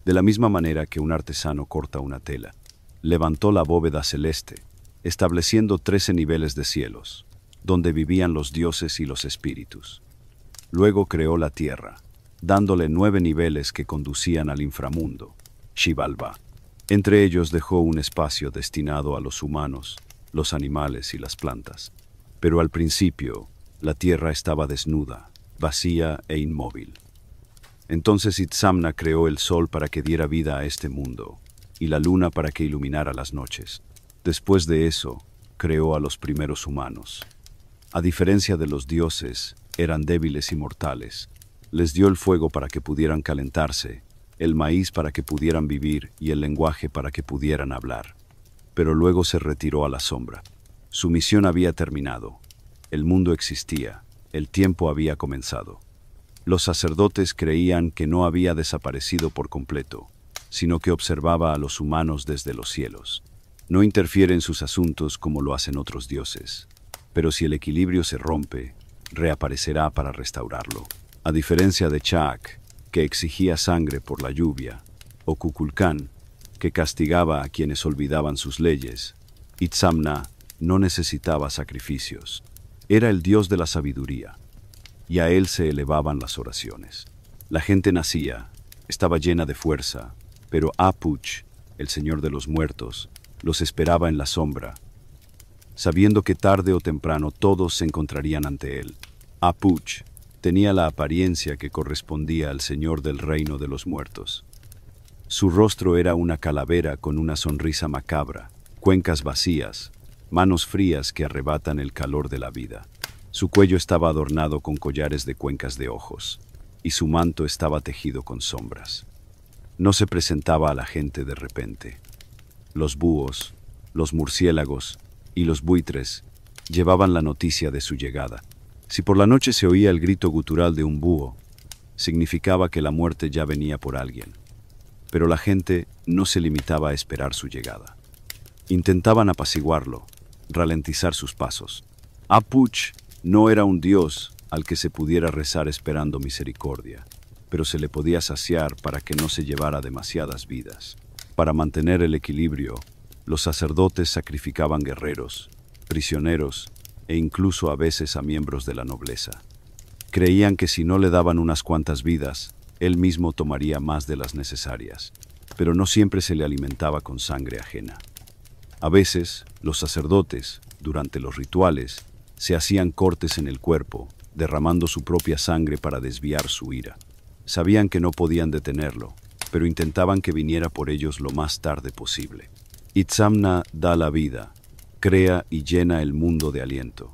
de la misma manera que un artesano corta una tela. Levantó la bóveda celeste, estableciendo 13 niveles de cielos, donde vivían los dioses y los espíritus. Luego creó la tierra, dándole 9 niveles que conducían al inframundo, Xibalbá. Entre ellos dejó un espacio destinado a los humanos, los animales y las plantas. Pero al principio, la tierra estaba desnuda, vacía e inmóvil. Entonces Itzamna creó el sol para que diera vida a este mundo, y la luna para que iluminara las noches. Después de eso, creó a los primeros humanos. A diferencia de los dioses, eran débiles y mortales. Les dio el fuego para que pudieran calentarse, el maíz para que pudieran vivir y el lenguaje para que pudieran hablar. Pero luego se retiró a la sombra. Su misión había terminado. El mundo existía. El tiempo había comenzado. Los sacerdotes creían que no había desaparecido por completo, sino que observaba a los humanos desde los cielos. No interfiere en sus asuntos como lo hacen otros dioses, pero si el equilibrio se rompe, reaparecerá para restaurarlo. A diferencia de Chaak, que exigía sangre por la lluvia, o Kukulcán, que castigaba a quienes olvidaban sus leyes, Itzamna no necesitaba sacrificios. Era el dios de la sabiduría, y a él se elevaban las oraciones. La gente nacía, estaba llena de fuerza, pero Apuch, el señor de los muertos, los esperaba en la sombra, sabiendo que tarde o temprano todos se encontrarían ante él. Apuch tenía la apariencia que correspondía al señor del reino de los muertos. Su rostro era una calavera con una sonrisa macabra, cuencas vacías, manos frías que arrebatan el calor de la vida. Su cuello estaba adornado con collares de cuencas de ojos, y su manto estaba tejido con sombras. No se presentaba a la gente de repente. Los búhos, los murciélagos y los buitres llevaban la noticia de su llegada. Si por la noche se oía el grito gutural de un búho, significaba que la muerte ya venía por alguien. Pero la gente no se limitaba a esperar su llegada. Intentaban apaciguarlo, ralentizar sus pasos. Apuch no era un dios al que se pudiera rezar esperando misericordia, pero se le podía saciar para que no se llevara demasiadas vidas. Para mantener el equilibrio, los sacerdotes sacrificaban guerreros, prisioneros e incluso a veces a miembros de la nobleza. Creían que si no le daban unas cuantas vidas, él mismo tomaría más de las necesarias, pero no siempre se le alimentaba con sangre ajena. A veces, los sacerdotes, durante los rituales, se hacían cortes en el cuerpo, derramando su propia sangre para desviar su ira. Sabían que no podían detenerlo, pero intentaban que viniera por ellos lo más tarde posible. Itzamna da la vida, crea y llena el mundo de aliento.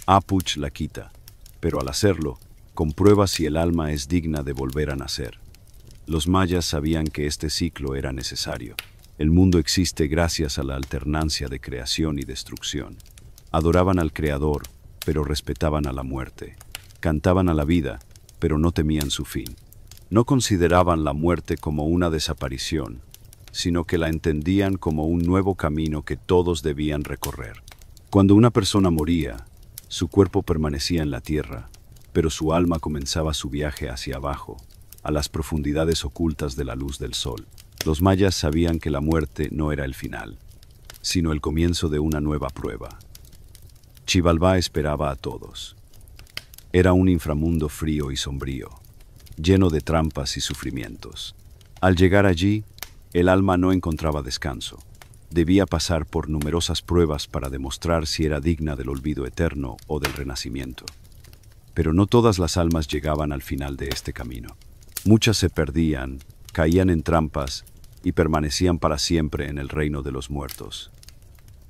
Apuch la quita, pero al hacerlo, comprueba si el alma es digna de volver a nacer. Los mayas sabían que este ciclo era necesario. El mundo existe gracias a la alternancia de creación y destrucción. Adoraban al Creador, pero respetaban a la muerte. Cantaban a la vida, pero no temían su fin. No consideraban la muerte como una desaparición, sino que la entendían como un nuevo camino que todos debían recorrer. Cuando una persona moría, su cuerpo permanecía en la tierra, pero su alma comenzaba su viaje hacia abajo, a las profundidades ocultas de la luz del sol. Los mayas sabían que la muerte no era el final, sino el comienzo de una nueva prueba. Xibalbá esperaba a todos. Era un inframundo frío y sombrío, lleno de trampas y sufrimientos. Al llegar allí, el alma no encontraba descanso. Debía pasar por numerosas pruebas para demostrar si era digna del olvido eterno o del renacimiento. Pero no todas las almas llegaban al final de este camino. Muchas se perdían, caían en trampas y permanecían para siempre en el reino de los muertos.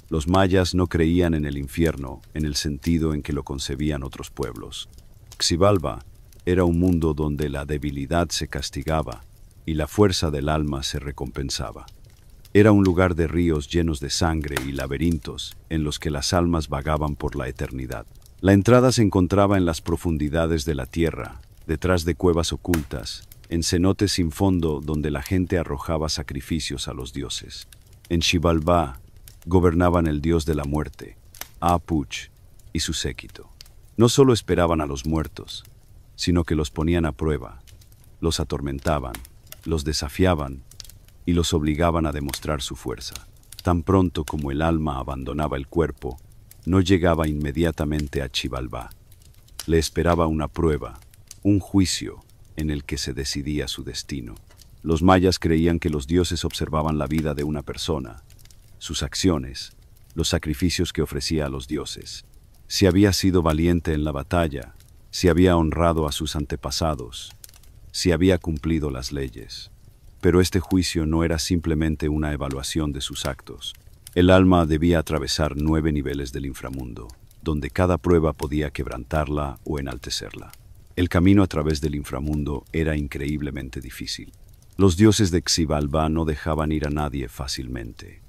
Los mayas no creían en el infierno en el sentido en que lo concebían otros pueblos. Xibalbá era un mundo donde la debilidad se castigaba y la fuerza del alma se recompensaba. Era un lugar de ríos llenos de sangre y laberintos en los que las almas vagaban por la eternidad. La entrada se encontraba en las profundidades de la tierra, detrás de cuevas ocultas, en cenotes sin fondo donde la gente arrojaba sacrificios a los dioses. En Xibalbá gobernaban el dios de la muerte, Apuch, y su séquito. No solo esperaban a los muertos, sino que los ponían a prueba, los atormentaban, los desafiaban y los obligaban a demostrar su fuerza. Tan pronto como el alma abandonaba el cuerpo, no llegaba inmediatamente a Xibalbá. Le esperaba una prueba, un juicio en el que se decidía su destino. Los mayas creían que los dioses observaban la vida de una persona, sus acciones, los sacrificios que ofrecía a los dioses. Si había sido valiente en la batalla, si había honrado a sus antepasados, si había cumplido las leyes. Pero este juicio no era simplemente una evaluación de sus actos. El alma debía atravesar 9 niveles del inframundo. donde cada prueba podía quebrantarla o enaltecerla. El camino a través del inframundo era increíblemente difícil. Los dioses de Xibalbá no dejaban ir a nadie fácilmente.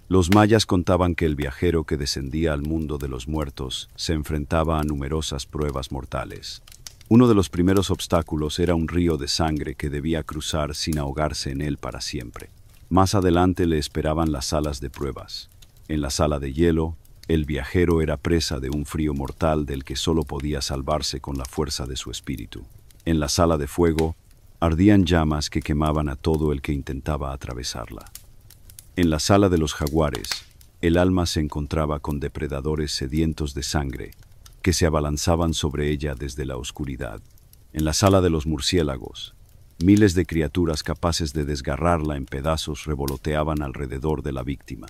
Los mayas contaban que el viajero que descendía al mundo de los muertos se enfrentaba a numerosas pruebas mortales. Uno de los primeros obstáculos era un río de sangre que debía cruzar sin ahogarse en él para siempre. Más adelante le esperaban las salas de pruebas. En la sala de hielo, el viajero era presa de un frío mortal del que solo podía salvarse con la fuerza de su espíritu. En la sala de fuego, ardían llamas que quemaban a todo el que intentaba atravesarla. En la sala de los jaguares, el alma se encontraba con depredadores sedientos de sangre que se abalanzaban sobre ella desde la oscuridad. En la sala de los murciélagos, miles de criaturas capaces de desgarrarla en pedazos revoloteaban alrededor de la víctima.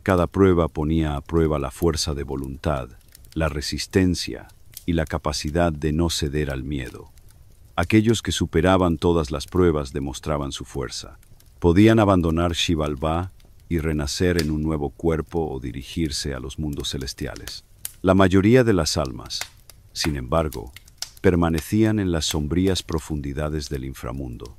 Cada prueba ponía a prueba la fuerza de voluntad, la resistencia y la capacidad de no ceder al miedo. Aquellos que superaban todas las pruebas demostraban su fuerza. Podían abandonar Xibalbá y renacer en un nuevo cuerpo o dirigirse a los mundos celestiales. La mayoría de las almas, sin embargo, permanecían en las sombrías profundidades del inframundo,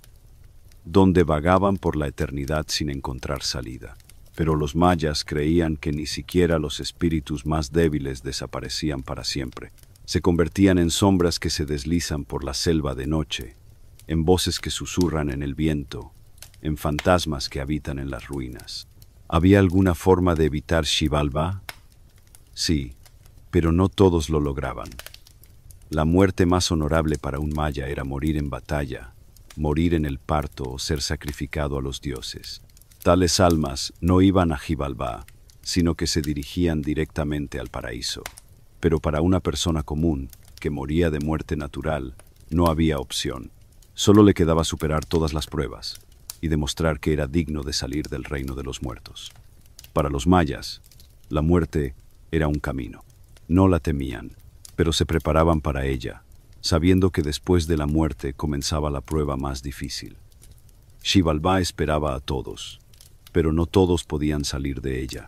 donde vagaban por la eternidad sin encontrar salida. Pero los mayas creían que ni siquiera los espíritus más débiles desaparecían para siempre. Se convertían en sombras que se deslizan por la selva de noche, en voces que susurran en el viento, en fantasmas que habitan en las ruinas. ¿Había alguna forma de evitar Xibalbá? Sí, pero no todos lo lograban. La muerte más honorable para un maya era morir en batalla, morir en el parto o ser sacrificado a los dioses. Tales almas no iban a Xibalbá, sino que se dirigían directamente al paraíso. Pero para una persona común, que moría de muerte natural, no había opción. Solo le quedaba superar todas las pruebas y demostrar que era digno de salir del reino de los muertos. Para los mayas, la muerte era un camino. No la temían, pero se preparaban para ella, sabiendo que después de la muerte comenzaba la prueba más difícil. Xibalbá esperaba a todos, pero no todos podían salir de ella.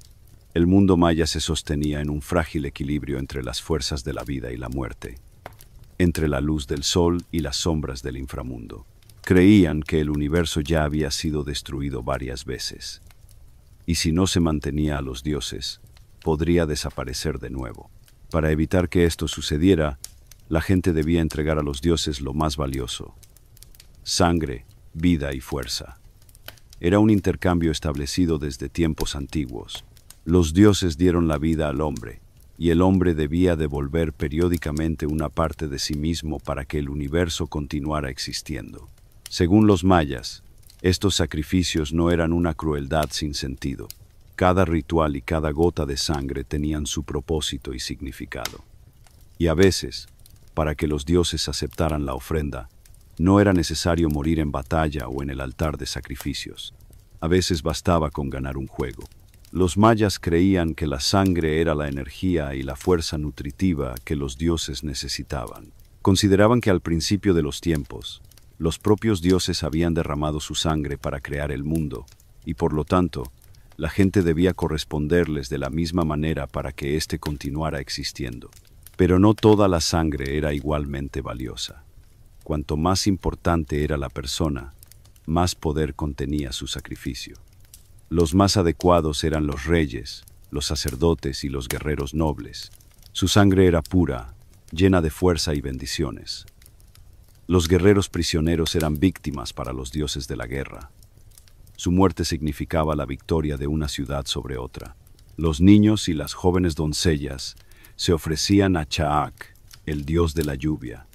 El mundo maya se sostenía en un frágil equilibrio entre las fuerzas de la vida y la muerte, entre la luz del sol y las sombras del inframundo. Creían que el universo ya había sido destruido varias veces, y si no se mantenía a los dioses, podría desaparecer de nuevo. Para evitar que esto sucediera, la gente debía entregar a los dioses lo más valioso: sangre, vida y fuerza. Era un intercambio establecido desde tiempos antiguos. Los dioses dieron la vida al hombre, y el hombre debía devolver periódicamente una parte de sí mismo para que el universo continuara existiendo. Según los mayas, estos sacrificios no eran una crueldad sin sentido. Cada ritual y cada gota de sangre tenían su propósito y significado. Y a veces, para que los dioses aceptaran la ofrenda, no era necesario morir en batalla o en el altar de sacrificios. A veces bastaba con ganar un juego. Los mayas creían que la sangre era la energía y la fuerza nutritiva que los dioses necesitaban. Consideraban que al principio de los tiempos, los propios dioses habían derramado su sangre para crear el mundo, y por lo tanto, la gente debía corresponderles de la misma manera para que éste continuara existiendo. Pero no toda la sangre era igualmente valiosa. Cuanto más importante era la persona, más poder contenía su sacrificio. Los más adecuados eran los reyes, los sacerdotes y los guerreros nobles. Su sangre era pura, llena de fuerza y bendiciones. Los guerreros prisioneros eran víctimas para los dioses de la guerra. Su muerte significaba la victoria de una ciudad sobre otra. Los niños y las jóvenes doncellas se ofrecían a Chaak, el dios de la lluvia.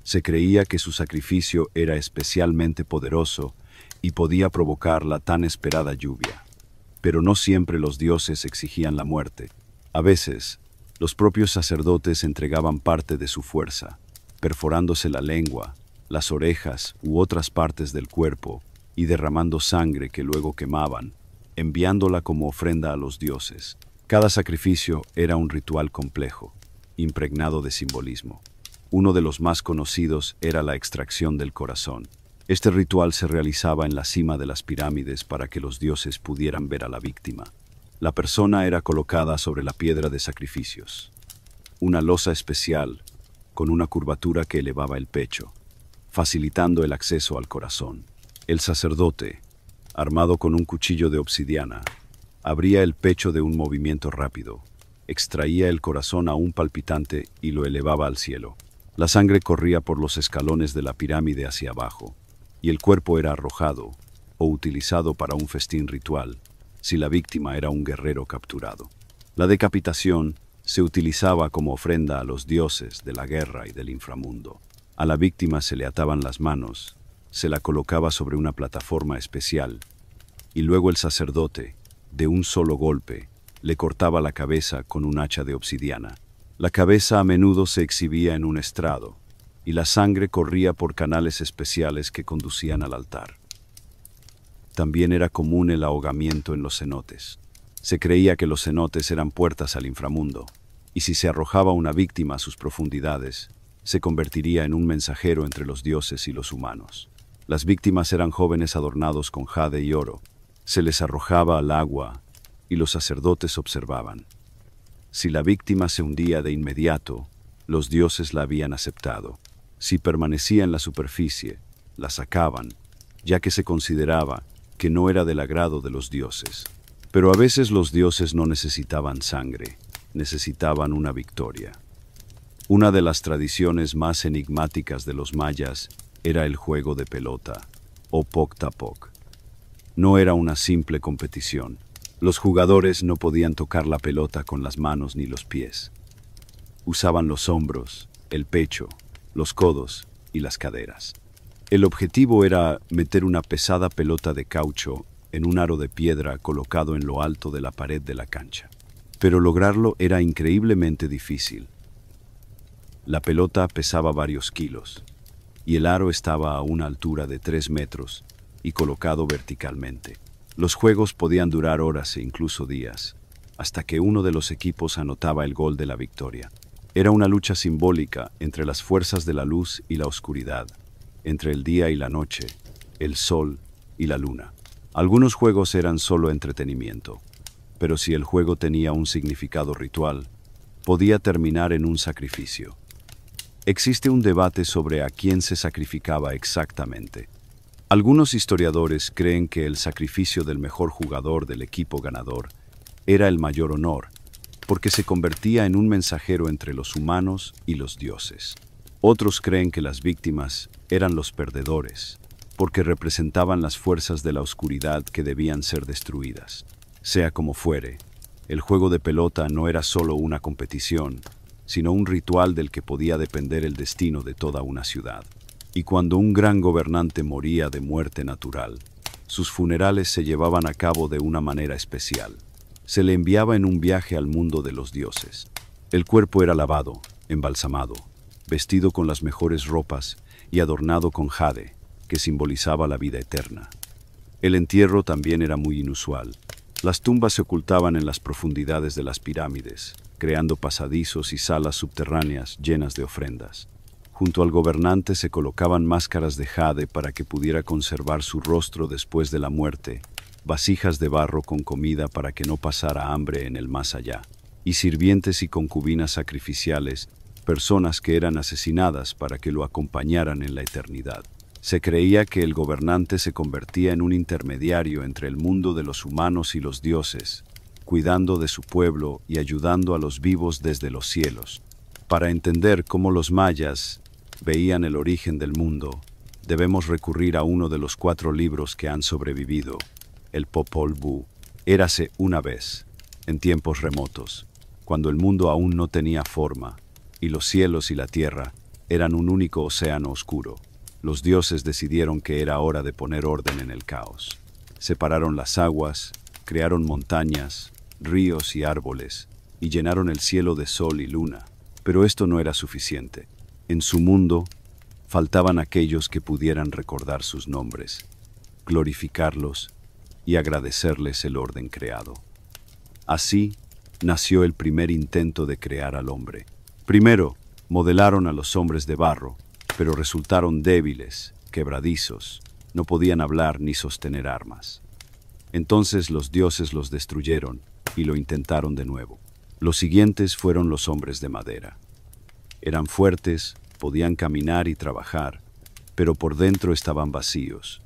Se creía que su sacrificio era especialmente poderoso y podía provocar la tan esperada lluvia. Pero no siempre los dioses exigían la muerte. A veces, los propios sacerdotes entregaban parte de su fuerza, perforándose la lengua, las orejas u otras partes del cuerpo, y derramando sangre que luego quemaban, enviándola como ofrenda a los dioses. Cada sacrificio era un ritual complejo, impregnado de simbolismo. Uno de los más conocidos era la extracción del corazón. Este ritual se realizaba en la cima de las pirámides para que los dioses pudieran ver a la víctima. La persona era colocada sobre la piedra de sacrificios. una losa especial con una curvatura que elevaba el pecho, facilitando el acceso al corazón. El sacerdote, armado con un cuchillo de obsidiana, abría el pecho de un movimiento rápido, extraía el corazón aún palpitante y lo elevaba al cielo. La sangre corría por los escalones de la pirámide hacia abajo, y el cuerpo era arrojado o utilizado para un festín ritual, si la víctima era un guerrero capturado. La decapitación se utilizaba como ofrenda a los dioses de la guerra y del inframundo. A la víctima se le ataban las manos, se la colocaba sobre una plataforma especial, y luego el sacerdote, de un solo golpe, le cortaba la cabeza con un hacha de obsidiana. La cabeza a menudo se exhibía en un estrado, y la sangre corría por canales especiales que conducían al altar. También era común el ahogamiento en los cenotes. Se creía que los cenotes eran puertas al inframundo, y si se arrojaba una víctima a sus profundidades, se convertiría en un mensajero entre los dioses y los humanos. Las víctimas eran jóvenes adornados con jade y oro. Se les arrojaba al agua, y los sacerdotes observaban. Si la víctima se hundía de inmediato, los dioses la habían aceptado. Si permanecía en la superficie, la sacaban, ya que se consideraba que no era del agrado de los dioses. Pero a veces los dioses no necesitaban sangre, necesitaban una victoria. Una de las tradiciones más enigmáticas de los mayas era el juego de pelota, o Pok-Tapok. No era una simple competición. Los jugadores no podían tocar la pelota con las manos ni los pies. Usaban los hombros, el pecho, los codos y las caderas. El objetivo era meter una pesada pelota de caucho en un aro de piedra colocado en lo alto de la pared de la cancha. Pero lograrlo era increíblemente difícil. La pelota pesaba varios kilos, y el aro estaba a una altura de 3 metros y colocado verticalmente. Los juegos podían durar horas e incluso días, hasta que uno de los equipos anotaba el gol de la victoria. Era una lucha simbólica entre las fuerzas de la luz y la oscuridad, entre el día y la noche, el sol y la luna. Algunos juegos eran solo entretenimiento, pero si el juego tenía un significado ritual, podía terminar en un sacrificio. Existe un debate sobre a quién se sacrificaba exactamente. Algunos historiadores creen que el sacrificio del mejor jugador del equipo ganador era el mayor honor, porque se convertía en un mensajero entre los humanos y los dioses. Otros creen que las víctimas eran los perdedores, porque representaban las fuerzas de la oscuridad que debían ser destruidas. Sea como fuere, el juego de pelota no era solo una competición, sino un ritual del que podía depender el destino de toda una ciudad. Y cuando un gran gobernante moría de muerte natural, sus funerales se llevaban a cabo de una manera especial. Se le enviaba en un viaje al mundo de los dioses. El cuerpo era lavado, embalsamado, vestido con las mejores ropas y adornado con jade, que simbolizaba la vida eterna. El entierro también era muy inusual. Las tumbas se ocultaban en las profundidades de las pirámides, creando pasadizos y salas subterráneas llenas de ofrendas. Junto al gobernante se colocaban máscaras de jade para que pudiera conservar su rostro después de la muerte, vasijas de barro con comida para que no pasara hambre en el más allá, y sirvientes y concubinas sacrificiales, personas que eran asesinadas para que lo acompañaran en la eternidad. Se creía que el gobernante se convertía en un intermediario entre el mundo de los humanos y los dioses, cuidando de su pueblo y ayudando a los vivos desde los cielos. Para entender cómo los mayas veían el origen del mundo, debemos recurrir a uno de los 4 libros que han sobrevivido, el Popol Vuh. Érase una vez, en tiempos remotos, cuando el mundo aún no tenía forma, y los cielos y la tierra eran un único océano oscuro. Los dioses decidieron que era hora de poner orden en el caos. Separaron las aguas, crearon montañas, ríos y árboles, y llenaron el cielo de sol y luna. Pero esto no era suficiente. En su mundo, faltaban aquellos que pudieran recordar sus nombres, glorificarlos y agradecerles el orden creado. Así nació el primer intento de crear al hombre. Primero, modelaron a los hombres de barro, pero resultaron débiles, quebradizos, no podían hablar ni sostener armas. Entonces los dioses los destruyeron y lo intentaron de nuevo. Los siguientes fueron los hombres de madera. Eran fuertes, podían caminar y trabajar, pero por dentro estaban vacíos.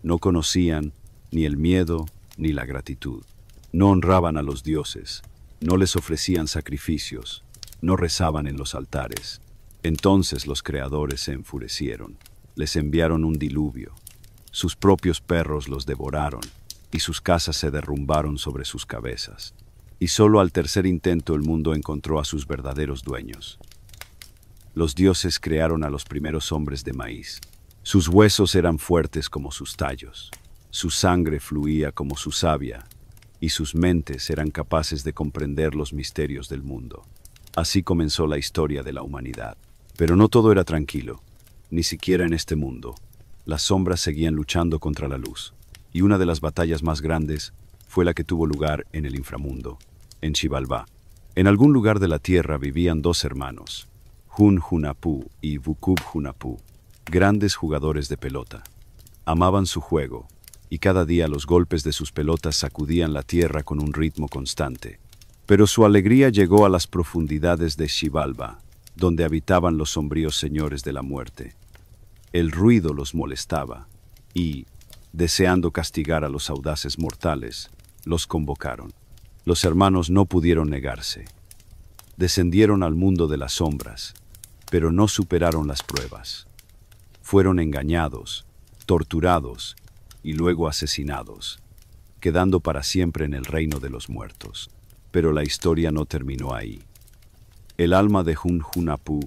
No conocían ni el miedo ni la gratitud. No honraban a los dioses, no les ofrecían sacrificios, no rezaban en los altares. Entonces los creadores se enfurecieron, les enviaron un diluvio. Sus propios perros los devoraron y sus casas se derrumbaron sobre sus cabezas. Y solo al tercer intento el mundo encontró a sus verdaderos dueños. Los dioses crearon a los primeros hombres de maíz. Sus huesos eran fuertes como sus tallos, su sangre fluía como su savia, y sus mentes eran capaces de comprender los misterios del mundo. Así comenzó la historia de la humanidad. Pero no todo era tranquilo, ni siquiera en este mundo. Las sombras seguían luchando contra la luz, y una de las batallas más grandes fue la que tuvo lugar en el inframundo, en Xibalbá. En algún lugar de la tierra vivían dos hermanos, Hun-Hunapú y Vucub-Hunapú, grandes jugadores de pelota. Amaban su juego, y cada día los golpes de sus pelotas sacudían la tierra con un ritmo constante. Pero su alegría llegó a las profundidades de Xibalbá, donde habitaban los sombríos señores de la muerte. El ruido los molestaba, y, deseando castigar a los audaces mortales, los convocaron. Los hermanos no pudieron negarse. Descendieron al mundo de las sombras, pero no superaron las pruebas. Fueron engañados, torturados y luego asesinados, quedando para siempre en el reino de los muertos. Pero la historia no terminó ahí. El alma de Hun-Hunapú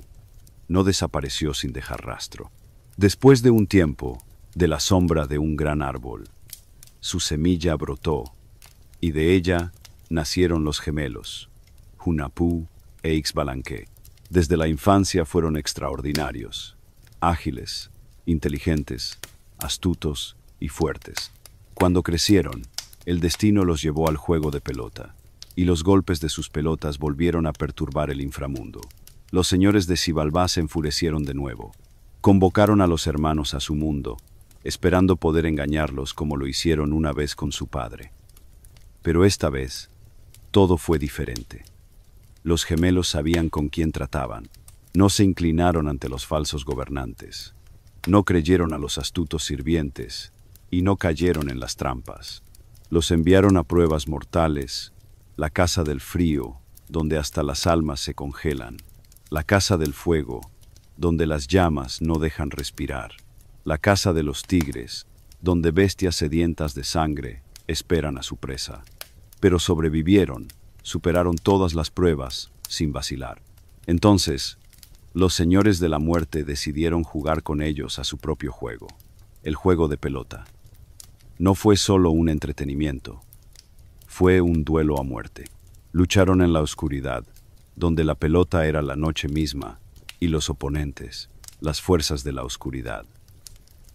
no desapareció sin dejar rastro. Después de un tiempo, de la sombra de un gran árbol, su semilla brotó, y de ella nacieron los gemelos, Hunapú e Ixbalanque. Desde la infancia fueron extraordinarios, ágiles, inteligentes, astutos y fuertes. Cuando crecieron, el destino los llevó al juego de pelota, y los golpes de sus pelotas volvieron a perturbar el inframundo. Los señores de Xibalbá se enfurecieron de nuevo. Convocaron a los hermanos a su mundo, esperando poder engañarlos como lo hicieron una vez con su padre. Pero esta vez, todo fue diferente. Los gemelos sabían con quién trataban. No se inclinaron ante los falsos gobernantes. No creyeron a los astutos sirvientes y no cayeron en las trampas. Los enviaron a pruebas mortales, la casa del frío, donde hasta las almas se congelan, la casa del fuego, donde las llamas no dejan respirar, la casa de los tigres, donde bestias sedientas de sangre esperan a su presa. Pero sobrevivieron, superaron todas las pruebas, sin vacilar. Entonces, los señores de la muerte decidieron jugar con ellos a su propio juego, el juego de pelota. No fue solo un entretenimiento, fue un duelo a muerte. Lucharon en la oscuridad, donde la pelota era la noche misma, y los oponentes, las fuerzas de la oscuridad.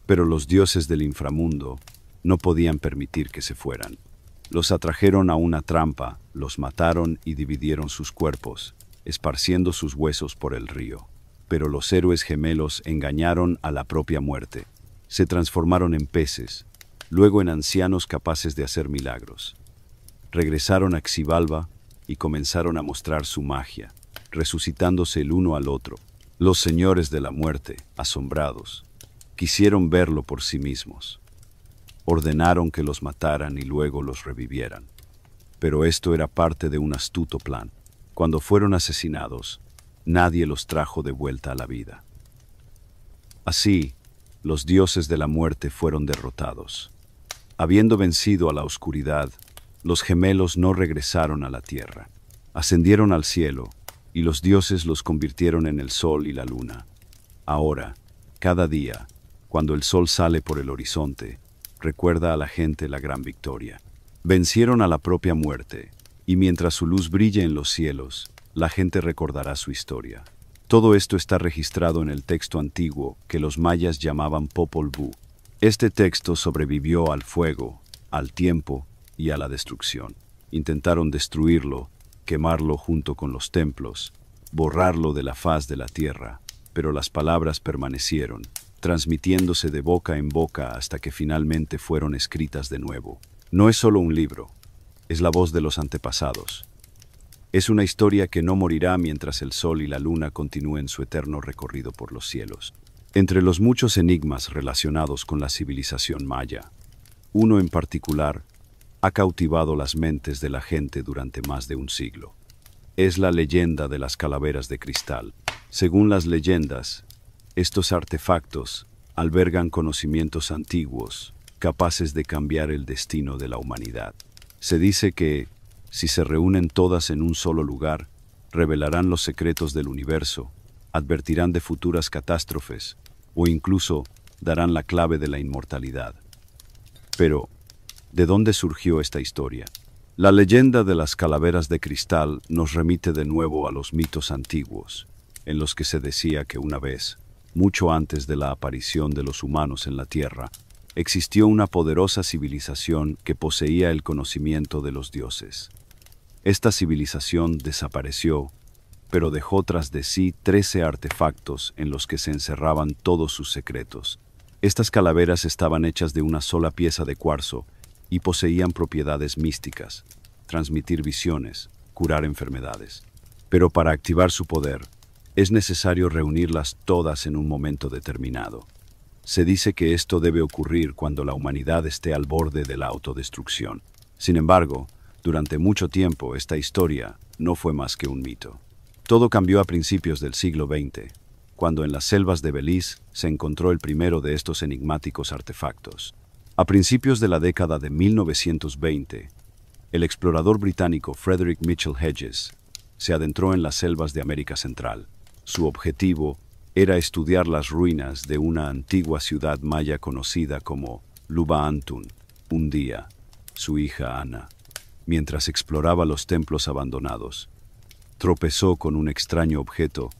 Pero los dioses del inframundo no podían permitir que se fueran. Los atrajeron a una trampa, los mataron y dividieron sus cuerpos, esparciendo sus huesos por el río. Pero los héroes gemelos engañaron a la propia muerte. Se transformaron en peces, luego en ancianos capaces de hacer milagros. Regresaron a Xibalbá y comenzaron a mostrar su magia, resucitándose el uno al otro. Los señores de la muerte, asombrados, quisieron verlo por sí mismos. Ordenaron que los mataran y luego los revivieran. Pero esto era parte de un astuto plan. Cuando fueron asesinados, nadie los trajo de vuelta a la vida. Así, los dioses de la muerte fueron derrotados. Habiendo vencido a la oscuridad, los gemelos no regresaron a la tierra. Ascendieron al cielo, y los dioses los convirtieron en el sol y la luna. Ahora, cada día, cuando el sol sale por el horizonte, recuerda a la gente la gran victoria. Vencieron a la propia muerte, y mientras su luz brille en los cielos, la gente recordará su historia. Todo esto está registrado en el texto antiguo que los mayas llamaban Popol Vuh. Este texto sobrevivió al fuego, al tiempo y a la destrucción. Intentaron destruirlo, quemarlo junto con los templos, borrarlo de la faz de la tierra, pero las palabras permanecieron, transmitiéndose de boca en boca hasta que finalmente fueron escritas de nuevo. No es solo un libro, es la voz de los antepasados. Es una historia que no morirá mientras el sol y la luna continúen su eterno recorrido por los cielos. Entre los muchos enigmas relacionados con la civilización maya, uno en particular ha cautivado las mentes de la gente durante más de un siglo. Es la leyenda de las calaveras de cristal. Según las leyendas, estos artefactos albergan conocimientos antiguos, capaces de cambiar el destino de la humanidad. Se dice que, si se reúnen todas en un solo lugar, revelarán los secretos del universo, advertirán de futuras catástrofes o incluso darán la clave de la inmortalidad. Pero, ¿de dónde surgió esta historia? La leyenda de las calaveras de cristal nos remite de nuevo a los mitos antiguos, en los que se decía que una vez, mucho antes de la aparición de los humanos en la Tierra, existió una poderosa civilización que poseía el conocimiento de los dioses. Esta civilización desapareció, pero dejó tras de sí 13 artefactos en los que se encerraban todos sus secretos. Estas calaveras estaban hechas de una sola pieza de cuarzo y poseían propiedades místicas, transmitir visiones, curar enfermedades. Pero para activar su poder, es necesario reunirlas todas en un momento determinado. Se dice que esto debe ocurrir cuando la humanidad esté al borde de la autodestrucción. Sin embargo, durante mucho tiempo esta historia no fue más que un mito. Todo cambió a principios del siglo XX, cuando en las selvas de Belice se encontró el primero de estos enigmáticos artefactos. A principios de la década de 1920, el explorador británico Frederick Mitchell Hedges se adentró en las selvas de América Central. Su objetivo era estudiar las ruinas de una antigua ciudad maya conocida como Luba Antun. Un día, su hija Ana, mientras exploraba los templos abandonados, tropezó con un extraño objeto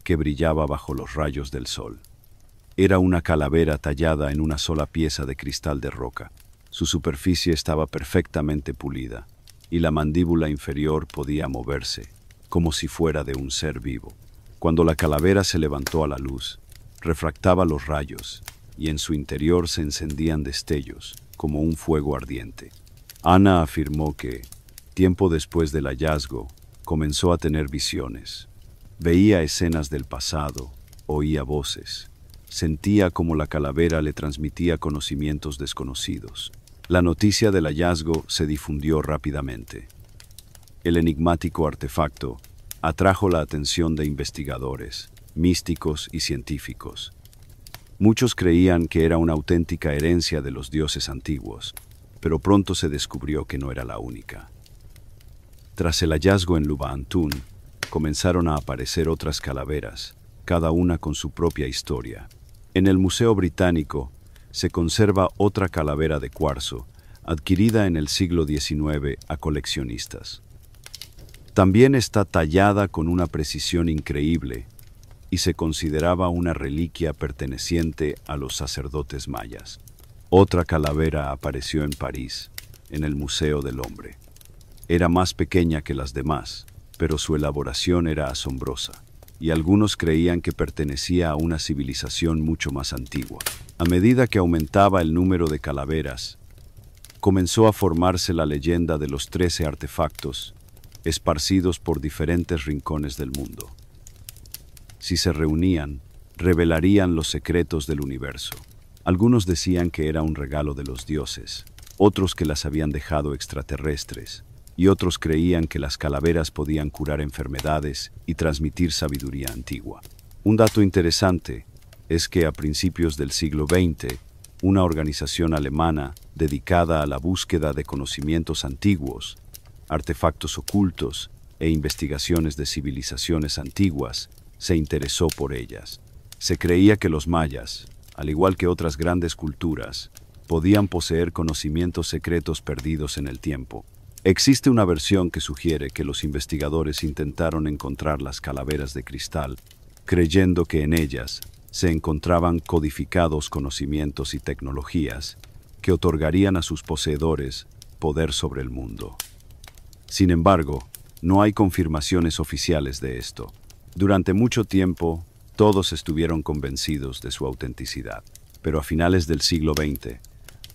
que brillaba bajo los rayos del sol. Era una calavera tallada en una sola pieza de cristal de roca. Su superficie estaba perfectamente pulida y la mandíbula inferior podía moverse, como si fuera de un ser vivo. Cuando la calavera se levantó a la luz, refractaba los rayos y en su interior se encendían destellos, como un fuego ardiente. Ana afirmó que, tiempo después del hallazgo, comenzó a tener visiones. Veía escenas del pasado, oía voces, sentía como la calavera le transmitía conocimientos desconocidos. La noticia del hallazgo se difundió rápidamente. El enigmático artefacto atrajo la atención de investigadores, místicos y científicos. Muchos creían que era una auténtica herencia de los dioses antiguos, pero pronto se descubrió que no era la única. Tras el hallazgo en Luba Antun, comenzaron a aparecer otras calaveras, cada una con su propia historia. En el Museo Británico se conserva otra calavera de cuarzo, adquirida en el siglo XIX a coleccionistas. También está tallada con una precisión increíble y se consideraba una reliquia perteneciente a los sacerdotes mayas. Otra calavera apareció en París, en el Museo del Hombre. Era más pequeña que las demás, pero su elaboración era asombrosa, y algunos creían que pertenecía a una civilización mucho más antigua. A medida que aumentaba el número de calaveras, comenzó a formarse la leyenda de los 13 artefactos, esparcidos por diferentes rincones del mundo. Si se reunían, revelarían los secretos del universo. Algunos decían que era un regalo de los dioses, otros que las habían dejado extraterrestres, y otros creían que las calaveras podían curar enfermedades y transmitir sabiduría antigua. Un dato interesante es que a principios del siglo XX, una organización alemana dedicada a la búsqueda de conocimientos antiguos, artefactos ocultos e investigaciones de civilizaciones antiguas, se interesó por ellas. Se creía que los mayas, al igual que otras grandes culturas, podían poseer conocimientos secretos perdidos en el tiempo. Existe una versión que sugiere que los investigadores intentaron encontrar las calaveras de cristal, creyendo que en ellas se encontraban codificados conocimientos y tecnologías que otorgarían a sus poseedores poder sobre el mundo. Sin embargo, no hay confirmaciones oficiales de esto. Durante mucho tiempo, todos estuvieron convencidos de su autenticidad, pero a finales del siglo XX,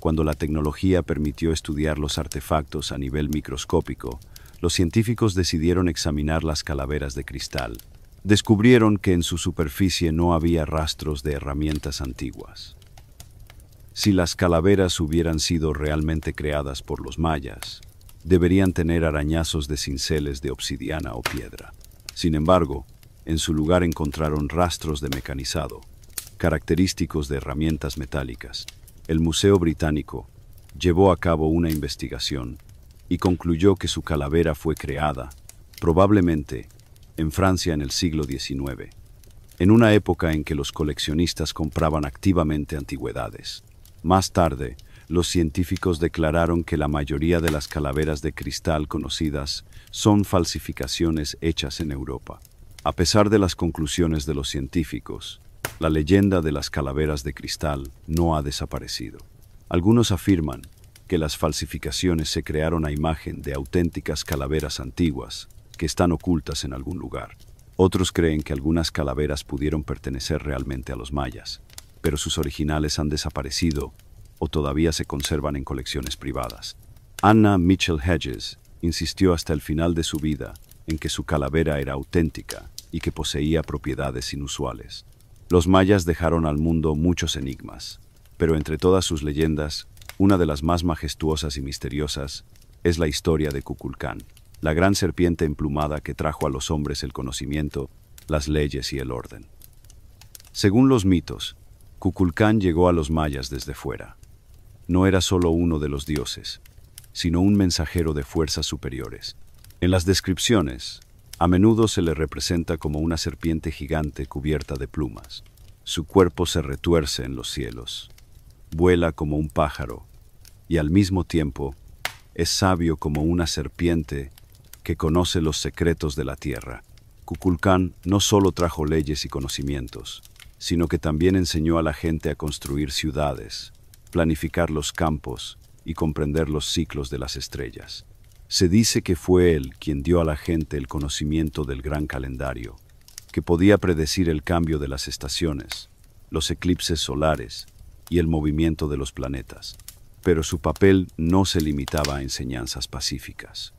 cuando la tecnología permitió estudiar los artefactos a nivel microscópico, los científicos decidieron examinar las calaveras de cristal. Descubrieron que en su superficie no había rastros de herramientas antiguas. Si las calaveras hubieran sido realmente creadas por los mayas, deberían tener arañazos de cinceles de obsidiana o piedra. Sin embargo, en su lugar encontraron rastros de mecanizado, característicos de herramientas metálicas. El Museo Británico llevó a cabo una investigación y concluyó que su calavera fue creada, probablemente, en Francia en el siglo XIX, en una época en que los coleccionistas compraban activamente antigüedades. Más tarde, los científicos declararon que la mayoría de las calaveras de cristal conocidas son falsificaciones hechas en Europa. A pesar de las conclusiones de los científicos, la leyenda de las calaveras de cristal no ha desaparecido. Algunos afirman que las falsificaciones se crearon a imagen de auténticas calaveras antiguas que están ocultas en algún lugar. Otros creen que algunas calaveras pudieron pertenecer realmente a los mayas, pero sus originales han desaparecido o todavía se conservan en colecciones privadas. Anna Mitchell Hedges insistió hasta el final de su vida en que su calavera era auténtica y que poseía propiedades inusuales. Los mayas dejaron al mundo muchos enigmas, pero entre todas sus leyendas, una de las más majestuosas y misteriosas es la historia de Kukulcán, la gran serpiente emplumada que trajo a los hombres el conocimiento, las leyes y el orden. Según los mitos, Kukulcán llegó a los mayas desde fuera. No era solo uno de los dioses, sino un mensajero de fuerzas superiores. En las descripciones, a menudo se le representa como una serpiente gigante cubierta de plumas. Su cuerpo se retuerce en los cielos, vuela como un pájaro y al mismo tiempo es sabio como una serpiente que conoce los secretos de la tierra. Kukulcán no solo trajo leyes y conocimientos, sino que también enseñó a la gente a construir ciudades, planificar los campos y comprender los ciclos de las estrellas. Se dice que fue él quien dio a la gente el conocimiento del gran calendario, que podía predecir el cambio de las estaciones, los eclipses solares y el movimiento de los planetas. Pero su papel no se limitaba a enseñanzas pacíficas.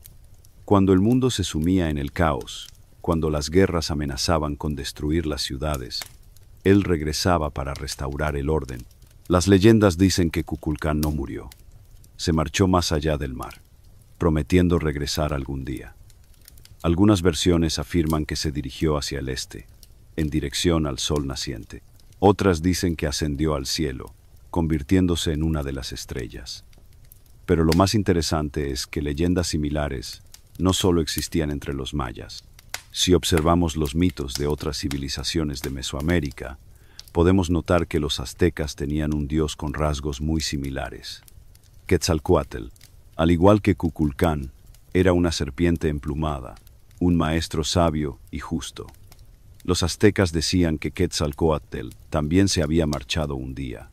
Cuando el mundo se sumía en el caos, cuando las guerras amenazaban con destruir las ciudades, él regresaba para restaurar el orden. Las leyendas dicen que Kukulcán no murió. Se marchó más allá del mar, prometiendo regresar algún día. Algunas versiones afirman que se dirigió hacia el este, en dirección al sol naciente. Otras dicen que ascendió al cielo, convirtiéndose en una de las estrellas. Pero lo más interesante es que leyendas similares no solo existían entre los mayas. Si observamos los mitos de otras civilizaciones de Mesoamérica, podemos notar que los aztecas tenían un dios con rasgos muy similares. Quetzalcóatl, al igual que Kukulcán, era una serpiente emplumada, un maestro sabio y justo. Los aztecas decían que Quetzalcóatl también se había marchado un día,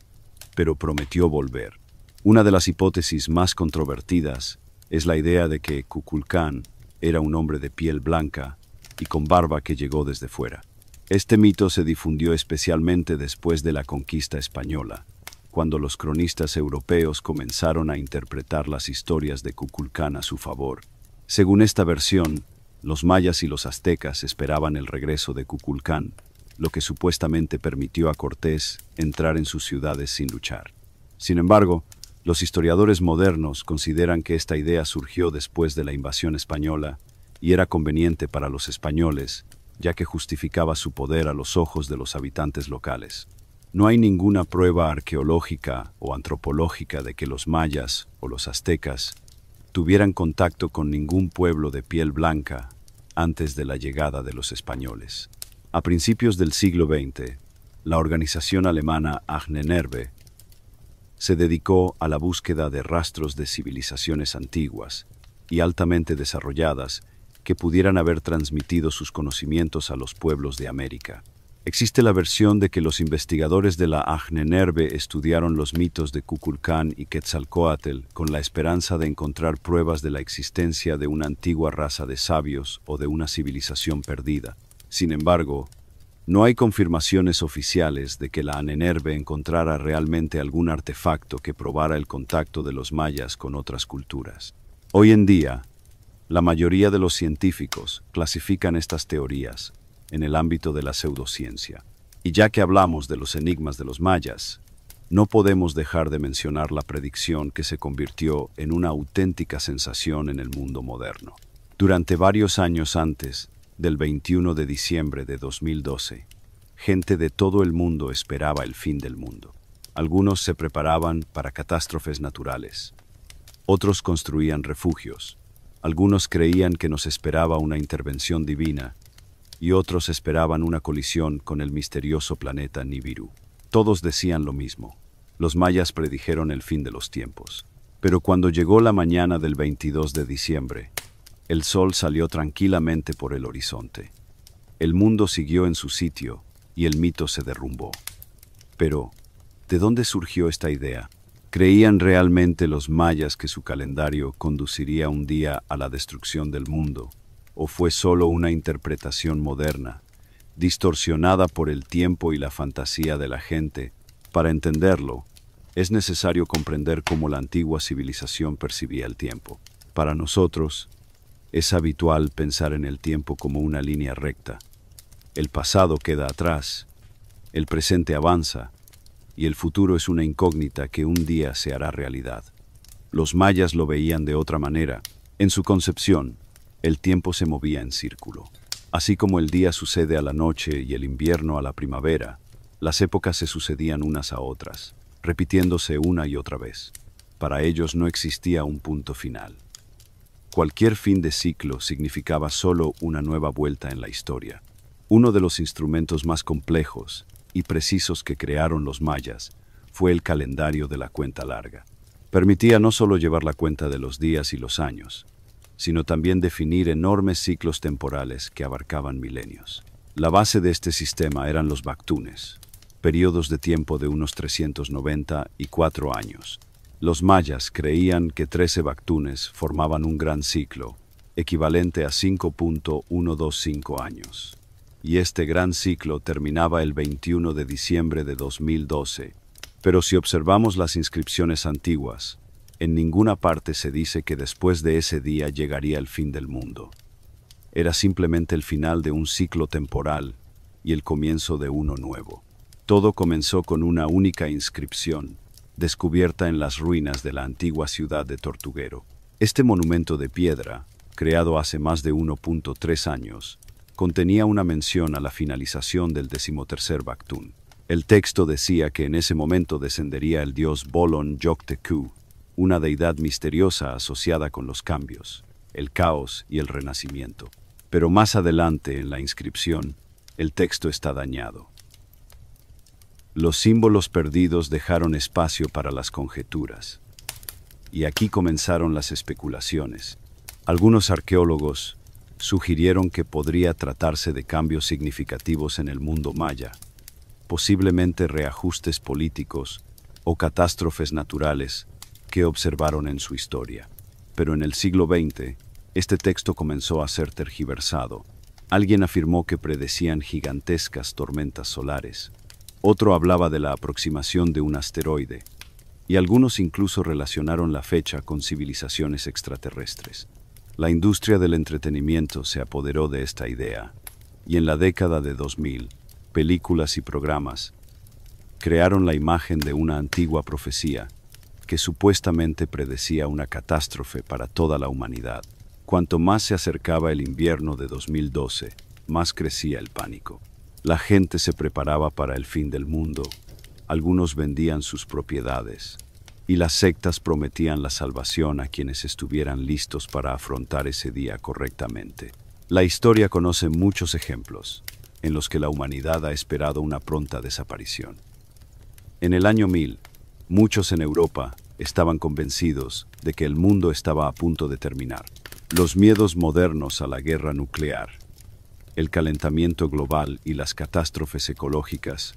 pero prometió volver. Una de las hipótesis más controvertidas es la idea de que Kukulcán era un hombre de piel blanca y con barba que llegó desde fuera. Este mito se difundió especialmente después de la conquista española, cuando los cronistas europeos comenzaron a interpretar las historias de Kukulcán a su favor. Según esta versión, los mayas y los aztecas esperaban el regreso de Kukulcán, lo que supuestamente permitió a Cortés entrar en sus ciudades sin luchar. Sin embargo, los historiadores modernos consideran que esta idea surgió después de la invasión española y era conveniente para los españoles, ya que justificaba su poder a los ojos de los habitantes locales. No hay ninguna prueba arqueológica o antropológica de que los mayas o los aztecas tuvieran contacto con ningún pueblo de piel blanca antes de la llegada de los españoles. A principios del siglo XX, la organización alemana Ahnenerbe se dedicó a la búsqueda de rastros de civilizaciones antiguas y altamente desarrolladas que pudieran haber transmitido sus conocimientos a los pueblos de América. Existe la versión de que los investigadores de la Ahnenerbe estudiaron los mitos de Kukulcán y Quetzalcóatl con la esperanza de encontrar pruebas de la existencia de una antigua raza de sabios o de una civilización perdida. Sin embargo, no hay confirmaciones oficiales de que la Ahnenerbe encontrara realmente algún artefacto que probara el contacto de los mayas con otras culturas. Hoy en día, La mayoría de los científicos clasifican estas teorías en el ámbito de la pseudociencia. Y ya que hablamos de los enigmas de los mayas, no podemos dejar de mencionar la predicción que se convirtió en una auténtica sensación en el mundo moderno. Durante varios años antes del 21 de diciembre de 2012, gente de todo el mundo esperaba el fin del mundo. Algunos se preparaban para catástrofes naturales. Otros construían refugios. Algunos creían que nos esperaba una intervención divina y otros esperaban una colisión con el misterioso planeta Nibiru. Todos decían lo mismo. Los mayas predijeron el fin de los tiempos. Pero cuando llegó la mañana del 22 de diciembre, el sol salió tranquilamente por el horizonte. El mundo siguió en su sitio y el mito se derrumbó. Pero, ¿de dónde surgió esta idea? ¿Creían realmente los mayas que su calendario conduciría un día a la destrucción del mundo? ¿O fue solo una interpretación moderna, distorsionada por el tiempo y la fantasía de la gente? Para entenderlo, es necesario comprender cómo la antigua civilización percibía el tiempo. Para nosotros, es habitual pensar en el tiempo como una línea recta. El pasado queda atrás, el presente avanza, y el futuro es una incógnita que un día se hará realidad. Los mayas lo veían de otra manera. En su concepción, el tiempo se movía en círculo. Así como el día sucede a la noche y el invierno a la primavera, las épocas se sucedían unas a otras, repitiéndose una y otra vez. Para ellos no existía un punto final. Cualquier fin de ciclo significaba solo una nueva vuelta en la historia. Uno de los instrumentos más complejos y precisos que crearon los mayas fue el calendario de la cuenta larga. Permitía no solo llevar la cuenta de los días y los años, sino también definir enormes ciclos temporales que abarcaban milenios. La base de este sistema eran los baktunes, periodos de tiempo de unos 394 años. Los mayas creían que 13 baktunes formaban un gran ciclo, equivalente a 5.125 años. Y este gran ciclo terminaba el 21 de diciembre de 2012. Pero si observamos las inscripciones antiguas, en ninguna parte se dice que después de ese día llegaría el fin del mundo. Era simplemente el final de un ciclo temporal y el comienzo de uno nuevo. Todo comenzó con una única inscripción, descubierta en las ruinas de la antigua ciudad de Tortuguero. Este monumento de piedra, creado hace más de 1.3 años, contenía una mención a la finalización del 13º Baktún. El texto decía que en ese momento descendería el dios Bolon Yokteku, una deidad misteriosa asociada con los cambios, el caos y el renacimiento. Pero más adelante en la inscripción, el texto está dañado. Los símbolos perdidos dejaron espacio para las conjeturas. Y aquí comenzaron las especulaciones. Algunos arqueólogos sugirieron que podría tratarse de cambios significativos en el mundo maya, posiblemente reajustes políticos o catástrofes naturales que observaron en su historia. Pero en el siglo XX, este texto comenzó a ser tergiversado. Alguien afirmó que predecían gigantescas tormentas solares. Otro hablaba de la aproximación de un asteroide. Y algunos incluso relacionaron la fecha con civilizaciones extraterrestres. La industria del entretenimiento se apoderó de esta idea, y en la década de 2000, películas y programas crearon la imagen de una antigua profecía que supuestamente predecía una catástrofe para toda la humanidad. Cuanto más se acercaba el invierno de 2012, más crecía el pánico. La gente se preparaba para el fin del mundo, algunos vendían sus propiedades, y las sectas prometían la salvación a quienes estuvieran listos para afrontar ese día correctamente. La historia conoce muchos ejemplos en los que la humanidad ha esperado una pronta desaparición. En el año 1000, muchos en Europa estaban convencidos de que el mundo estaba a punto de terminar. Los miedos modernos a la guerra nuclear, el calentamiento global y las catástrofes ecológicas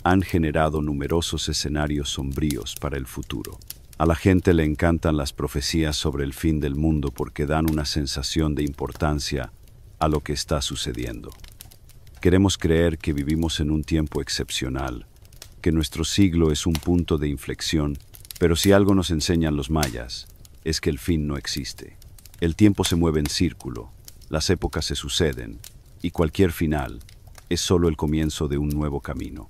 han generado numerosos escenarios sombríos para el futuro. A la gente le encantan las profecías sobre el fin del mundo porque dan una sensación de importancia a lo que está sucediendo. Queremos creer que vivimos en un tiempo excepcional, que nuestro siglo es un punto de inflexión, pero si algo nos enseñan los mayas, es que el fin no existe. El tiempo se mueve en círculo, las épocas se suceden, y cualquier final es solo el comienzo de un nuevo camino.